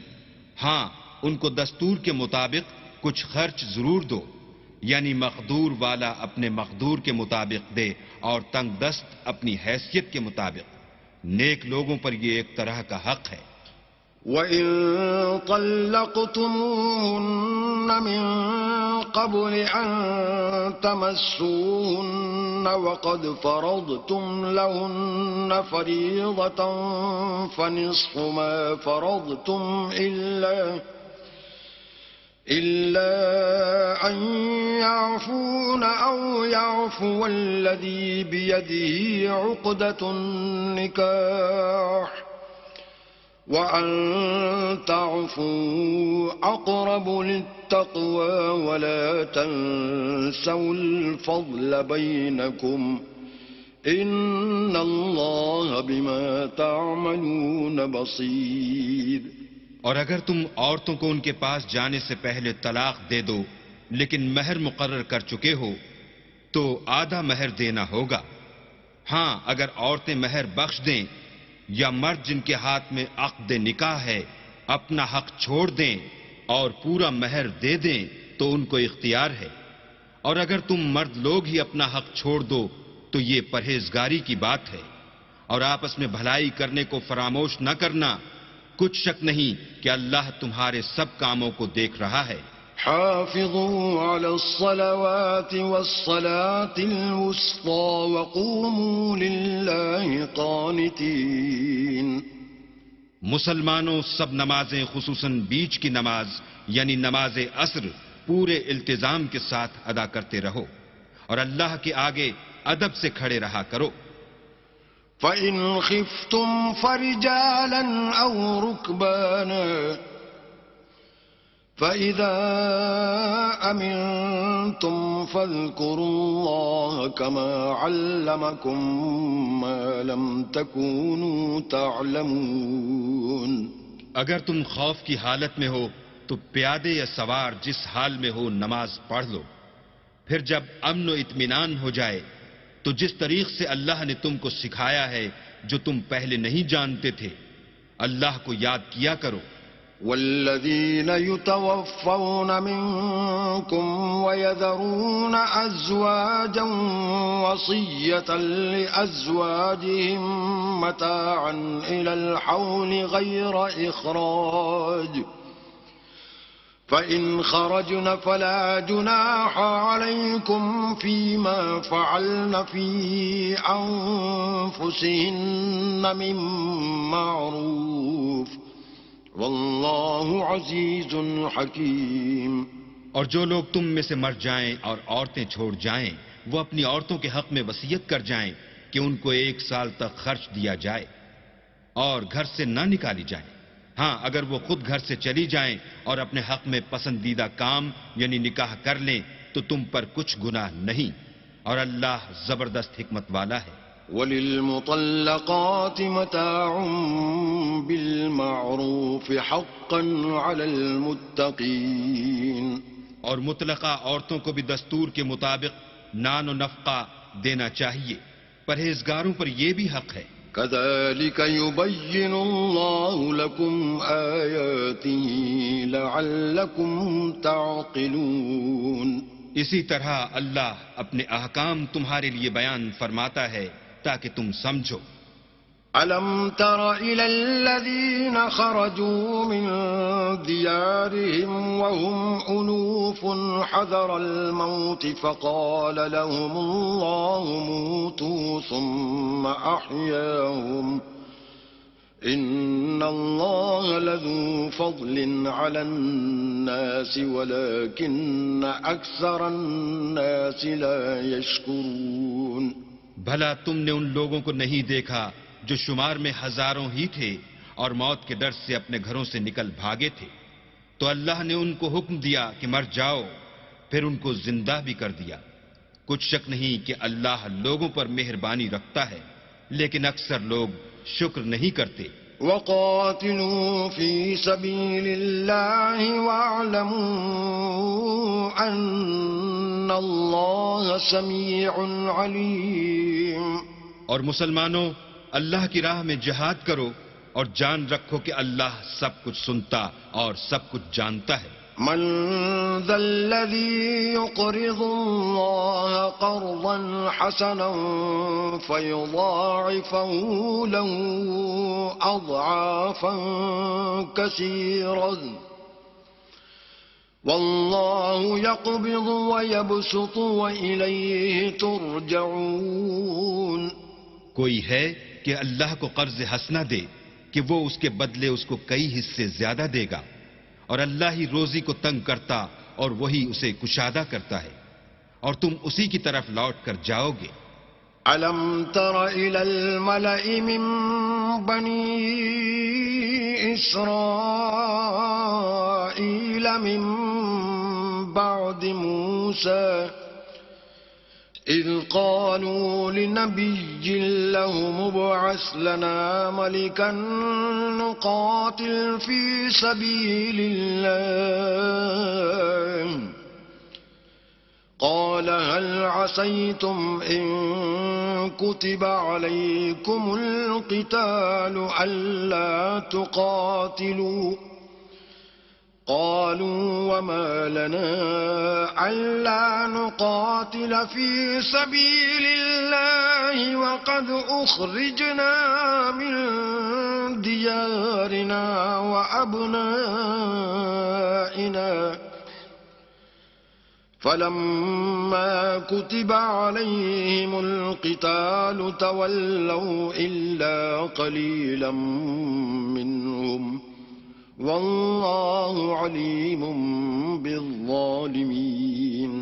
ہاں ان کو دستور کے مطابق کچھ خرچ ضرور دو، یعنی مقدور والا اپنے مقدور کے مطابق دے اور تنگ دست اپنی حیثیت کے مطابق. نیک لوگوں پر یہ ایک طرح کا حق ہے. وَإِن طَلَّقْتُمُوهُنَّ مِن قَبْلِ أَن تَمَسُّوهُنَّ وَقَدْ فَرَضْتُمْ لَهُنَّ فَرِيضَةً فَنِصْفُ مَا فَرَضْتُمْ إِلَّا أَن يَعْفُونَ أَوْ يَعْفُوَ الَّذِي بِيَدِهِ عُقْدَةُ النِّكَاحِ وَأَن تَعْفُوا أَقْرَبُ لِلتَّقْوَى وَلَا تَنسَوْا الْفَضْلَ بَيْنَكُمْ إِنَّ اللَّهَ بِمَا تَعْمَلُونَ بَصِيرٌ. اور اگر تم عورتوں کو ان کے پاس جانے سے پہلے طلاق دے دو لیکن مہر مقرر کر چکے ہو تو آدھا مہر دینا ہوگا. ہاں اگر عورتیں مہر بخش دیں یا مرد جن کے ہاتھ میں عقد نکاح ہے اپنا حق چھوڑ دیں اور پورا مہر دے دیں تو ان کو اختیار ہے. اور اگر تم مرد لوگ ہی اپنا حق چھوڑ دو تو یہ پرہیزگاری کی بات ہے. اور آپس میں بھلائی کرنے کو فراموش نہ کرنا. کچھ شک نہیں کہ اللہ تمہارے سب کاموں کو دیکھ رہا ہے. حافظوا على الصلوات والصلاة الوسطى وقوموا لله قانتين. مسلمانوں سب نمازیں خصوصاً بیچ کی نماز یعنی نماز عصر پورے التزام کے ساتھ ادا کرتے رہو اور اللہ کے آگے ادب سے کھڑے رہا کرو. فَإِنْ خِفْتُمْ فَرِجَالًا أَوْ رُكْبَانًا فَإِذَا أَمِنْتُمْ فَاذْكُرُوا اللَّهَ كَمَا عَلَّمَكُمْ مَا لَمْ تَكُونُوا تَعْلَمُونَ. اگر تم خوف کی حالت میں ہو تو پیادے یا سوار جس حال میں ہو نماز پڑھ لو. پھر جب امن و اطمینان ہو جائے تو جس طریق سے اللہ نے تم کو سکھایا ہے جو تم پہلے نہیں جانتے تھے اللہ کو یاد کیا کرو. والذین یتوفون منکم ویذرون ازواجا وصیة لأزواجهم متاعا الى الحول غیر اخراج فَإِنْ خَرَجْنَ فَلَا جُنَاحَ عَلَيْكُمْ فِيمَا فَعَلْنَ فِي أَنفُسِهِنَّ مِنْ مَعْرُوفٍ وَاللَّهُ عَزِيزٌ حَكِيمٌ. اور جو لوگ تم میں سے مر جائیں اور عورتیں چھوڑ جائیں وہ اپنی عورتوں کے حق میں وصیت کر جائیں کہ ان کو 1 سال تک خرچ دیا جائے اور گھر سے نہ نکالی جائیں. ہاں اگر وہ خود گھر سے چلی جائیں اور اپنے حق میں پسندیدہ کام یعنی نکاح کر لیں تو تم پر کچھ گناہ نہیں اور اللہ زبردست حکمت والا ہے. وَلِلْمُطَلَّقَاتِ مَتَاعٌ بِالْمَعْرُوفِ حَقًّا عَلَى الْمُتَّقِينَ. اور مطلقہ عورتوں کو بھی دستور کے مطابق نان و نفقہ دینا چاہیے. پرہیزگاروں پر یہ بھی حق ہے. كَذَلِكَ يُبَيِّنُ اللَّهُ لَكُمْ آيَاتِهِ لَعَلَّكُمْ تَعْقِلُونَ. اسی طرح اللہ اپنے احکام تمہارے لیے بیان فرماتا ہے تاکہ تم سمجھو. أَلَمْ تَرَ إِلَى الَّذِينَ خَرَجُوا مِنْ دِيَارِهِمْ وَهُمْ أُلُوفٌ حَذَرَ الْمَوْتِ فَقَالَ لَهُمُ اللَّهُ مُوتُوا ثُمَّ أَحْيَاهُمْ إِنَّ اللَّهَ لَذُو فَضْلٍ عَلَى النَّاسِ وَلَكِنَّ أَكْثَرَ النَّاسِ لَا يَشْكُرُونَ. بھلا تم نے ان لوگوں کو نہیں دیکھا جو شمار میں ہزاروں ہی تھے اور موت کے ڈر سے اپنے گھروں سے نکل بھاگے تھے تو اللہ نے ان کو حکم دیا کہ مر جاؤ پھر ان کو زندہ بھی کر دیا. کچھ شک نہیں کہ اللہ لوگوں پر مہربانی رکھتا ہے لیکن اکثر لوگ شکر نہیں کرتے. وَقَاتِلُوا فِي سَبِيلِ اللَّهِ وَاعْلَمُوا أَنَّ اللہ سمیع علیم۔ اور مسلمانوں، اللہ کی راہ میں جہاد کرو اور جان رکھو کہ اللہ سب کچھ سنتا اور سب کچھ جانتا ہے۔ من ذا الذي يقرض الله قرضا حسنا فيضاعفه له أضعافا كثيرة والله يقبض ويبسط وإليه ترجعون۔ کوئی ہے کہ اللہ کو قرض حسنہ دے کہ وہ اس کے بدلے اس کو کئی حصے زیادہ دے گا، اور اللہ ہی روزی کو تنگ کرتا اور وہی اسے کشادہ کرتا ہے، اور تم اسی کی طرف لوٹ کر جاؤ گے۔ أَلَمْ تَرَ إِلَى الْمَلَإِ مِنْ بَنِي إِسْرَائِيلَ مِنْ بَعْدِ مُوسَى إِذْ قَالُوا لِنَبِيٍّ لَهُ ابْعَثْ لَنَا مَلِكًا نُقَاتِلْ فِي سَبِيلِ اللَّهِ قال هل عسيتم إن كتب عليكم القتال ألا تقاتلوا قالوا وما لنا ألا نقاتل في سبيل الله وقد أخرجنا من ديارنا وأبنائنا فلما كتب عليهم القتال تولوا إلا قليلا منهم والله عليم بالظالمين۔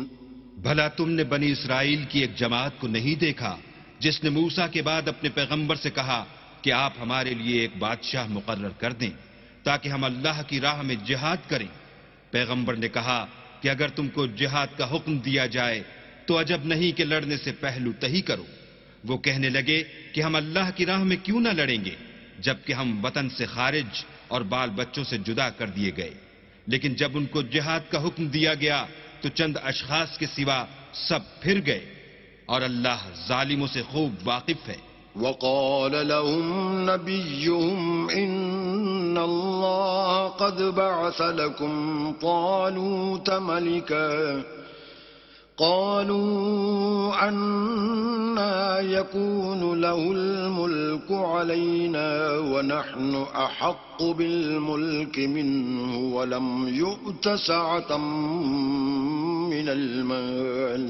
بھلا تم نے بنی اسرائیل کی ایک جماعت کو نہیں دیکھا جس نے موسیٰ کے بعد اپنے پیغمبر سے کہا کہ آپ ہمارے لیے ایک بادشاہ مقرر کر دیں تاکہ ہم اللہ کی راہ میں جہاد کریں۔ پیغمبر نے کہا کہ اگر تم کو جہاد کا حکم دیا جائے تو عجب نہیں کہ لڑنے سے پہلو تہی کرو۔ وہ کہنے لگے کہ ہم اللہ کی راہ میں کیوں نہ لڑیں گے جبکہ ہم وطن سے خارج اور بال بچوں سے جدا کر دیے گئے، لیکن جب ان کو جہاد کا حکم دیا گیا تو چند اشخاص کے سوا سب پھر گئے، اور اللہ ظالموں سے خوب واقف ہے۔ وقال لهم نبيهم إن الله قد بعث لكم طالوت ملكا قالوا أنى يكون له الملك علينا ونحن أحق بالملك منه ولم يؤت سعة من المال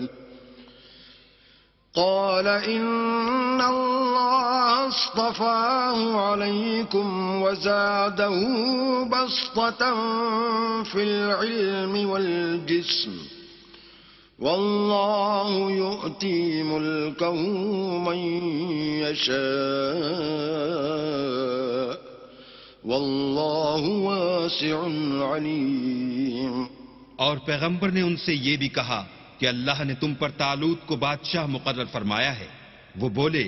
قال إن الله اصطفاه عليكم وزاده بسطة في العلم والجسم والله يؤتي ملكه من يشاء والله واسع عليم۔ اور پیغمبر نے ان سے یہ بھی کہا کہ اللہ نے تم پر طالوت کو بادشاہ مقرر فرمایا ہے۔ وہ بولے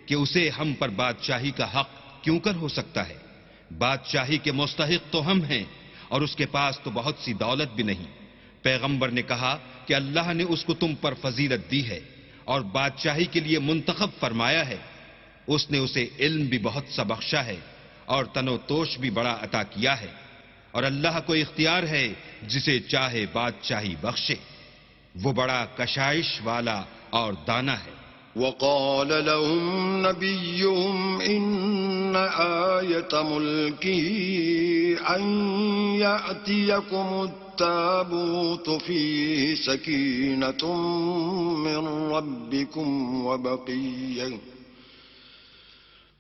کہ اسے ہم پر بادشاہی کا حق کیوں کر ہو سکتا ہے؟ بادشاہی کے مستحق تو ہم ہیں اور اس کے پاس تو بہت سی دولت بھی نہیں۔ پیغمبر نے کہا کہ اللہ نے اس کو تم پر فضیلت دی ہے اور بادشاہی کے لیے منتخب فرمایا ہے۔ اس نے اسے علم بھی بہت سا بخشا ہے اور تن و توش بھی بڑا عطا کیا ہے، اور اللہ کو اختیار ہے جسے چاہے بادشاہی بخشے۔ وہ بڑا کشائش والا اور دانا ہے۔ وقال لهم نبيهم إن آية ملكه أن يأتيكم التابوت فيه سكينة من ربكم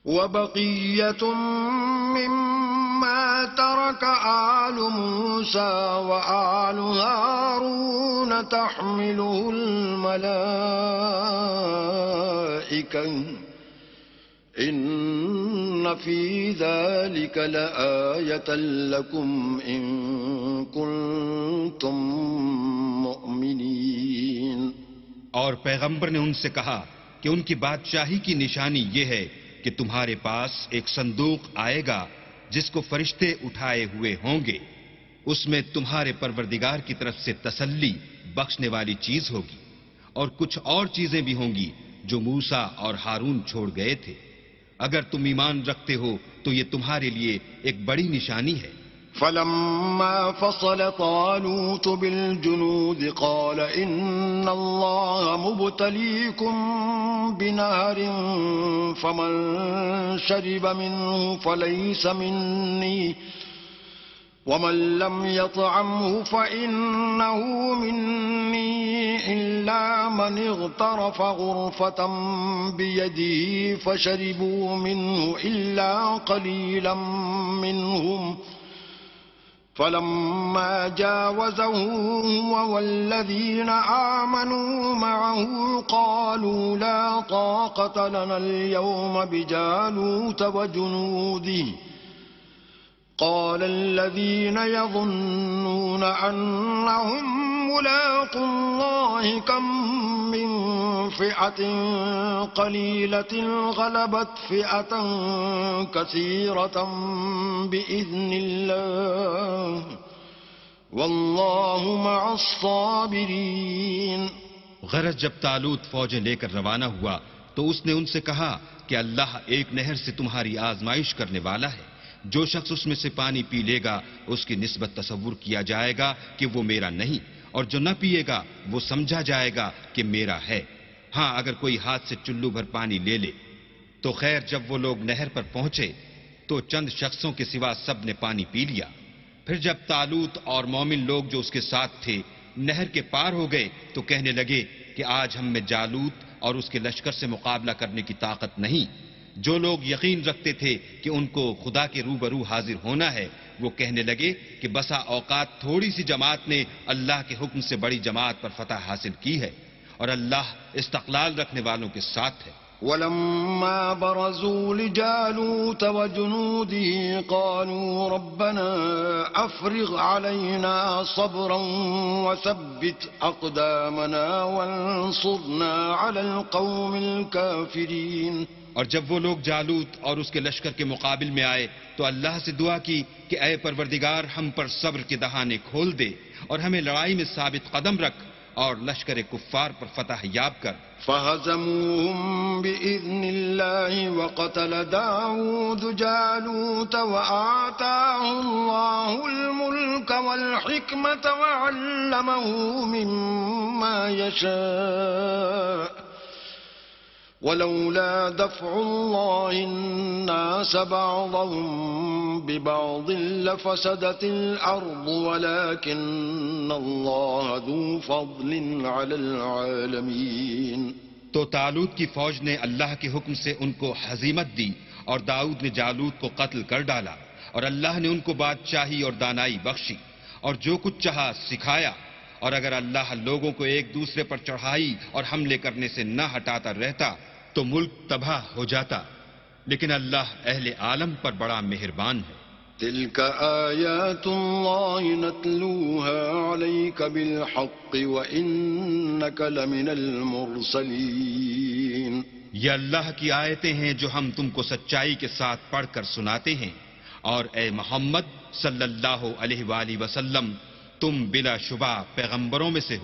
وبقية مما ترك آل موسى وآل هارون تحمله الملائكة إن في ذلك لآية لكم إن كنتم مؤمنين۔ اور پیغمبر نے ان سے کہا کہ ان کی بادشاہی کی نشانی یہ ہے کہ تمہارے پاس ایک صندوق آئے گا جس کو فرشتے اٹھائے ہوئے ہوں گے، اس میں تمہارے پروردگار کی طرف سے تسلی، بخشنے والی چیز ہوگی، اور کچھ اور چیزیں بھی ہوں گی جو موسیٰ اور ہارون چھوڑ گئے تھے۔ اگر تم ایمان رکھتے ہو تو یہ تمہارے لیے ایک بڑی نشانی ہے۔ فلما فصل طالوت بالجنود قال إن الله مبتليكم بنهر فمن شرب منه فليس مني ومن لم يطعمه فإنه مني إلا من اغترف غرفة بيده فشربوا منه إلا قليلا منهم فلما جاوزه هو والذين آمنوا معه قالوا لا طاقة لنا اليوم بجالوت وجنوده قال الذين يظنون أنهم ملاقو الله كم من فئة قليلة غلبت فئة كثيرة بإذن الله والله مع الصابرين۔ غرض جب طالوت فوجیں لے کر روانہ ہوا تو اس نے ان سے کہا کہ اللہ ایک نہر سے تمہاری آزمائش کرنے والا ہے، جو شخص اس میں سے پانی پی لے گا اس کی نسبت تصور کیا جائے گا کہ وہ میرا نہیں، اور جو نہ پیے گا وہ سمجھا جائے گا کہ میرا ہے۔ ہاں اگر کوئی ہاتھ سے چلو بھر پانی لے لے تو خیر۔ جب وہ لوگ نہر پر پہنچے تو چند شخصوں کے سوا سب نے پانی پی لیا۔ پھر جب طالوت اور مومن لوگ جو اس کے ساتھ تھے نہر کے پار ہو گئے تو کہنے لگے کہ آج ہم میں جالوت اور اس کے لشکر سے مقابلہ کرنے کی طاقت نہیں۔ جو لوگ یقین رکھتے تھے کہ ان کو خدا کے روبرو حاضر ہونا ہے وہ کہنے لگے کہ بسا اوقات تھوڑی سی جماعت نے اللہ کے حکم سے بڑی جماعت پر فتح حاصل کی ہے، اور اللہ استقلال رکھنے والوں کے ساتھ ہے۔ ولما برزوا لجالوت وجنوده قالوا ربنا أفرغ علينا صبرا وثبت أقدامنا وانصرنا على القوم الكافرين۔ اور جب وہ لوگ جالوت اور اس کے لشکر کے مقابل میں آئے تو اللہ سے دعا کی کہ اے پروردگار ہم پر صبر کے دہانے کھول دے اور ہمیں لڑائی میں ثابت قدم رکھ اور لشکر کفار پر فتح یاب کر۔ فہزموہم بإذن اللہ وقتل داود جالوت وآتاہ اللہ الملک والحکمت وعلمہ مما یشاء ولولا دفع الله الناس بعضهم ببعض لفسدت الأرض ولكن الله ذو فضل على العالمين۔ تو طالوت کی فوج نے اللہ کے حکم سے ان کو ہزیمت دی اور داؤد نے جالوت کو قتل کر ڈالا، اور اللہ نے ان کو بادشاہی اور دانائی بخشی اور جو کچھ چاہا سکھایا۔ اور اگر اللہ لوگوں کو ایک دوسرے پر چڑھائی اور حملے کرنے سے نہ ہٹاتا رہتا تو ملک تباہ ہو جاتا، لیکن اللہ اہل عالم پر بڑا مہربان ہے۔ تلك آیات اللہ نتلوها علیک بالحق وإنک لمن المرسلین۔ یہ اللہ کی آیتیں ہیں جو ہم تم کو سچائی کے ساتھ پڑھ کر سناتے ہیں، اور اے محمد صلی اللہ علیہ وآلہ وسلم تم بلا شبہ پیغمبروں میں سے ہو۔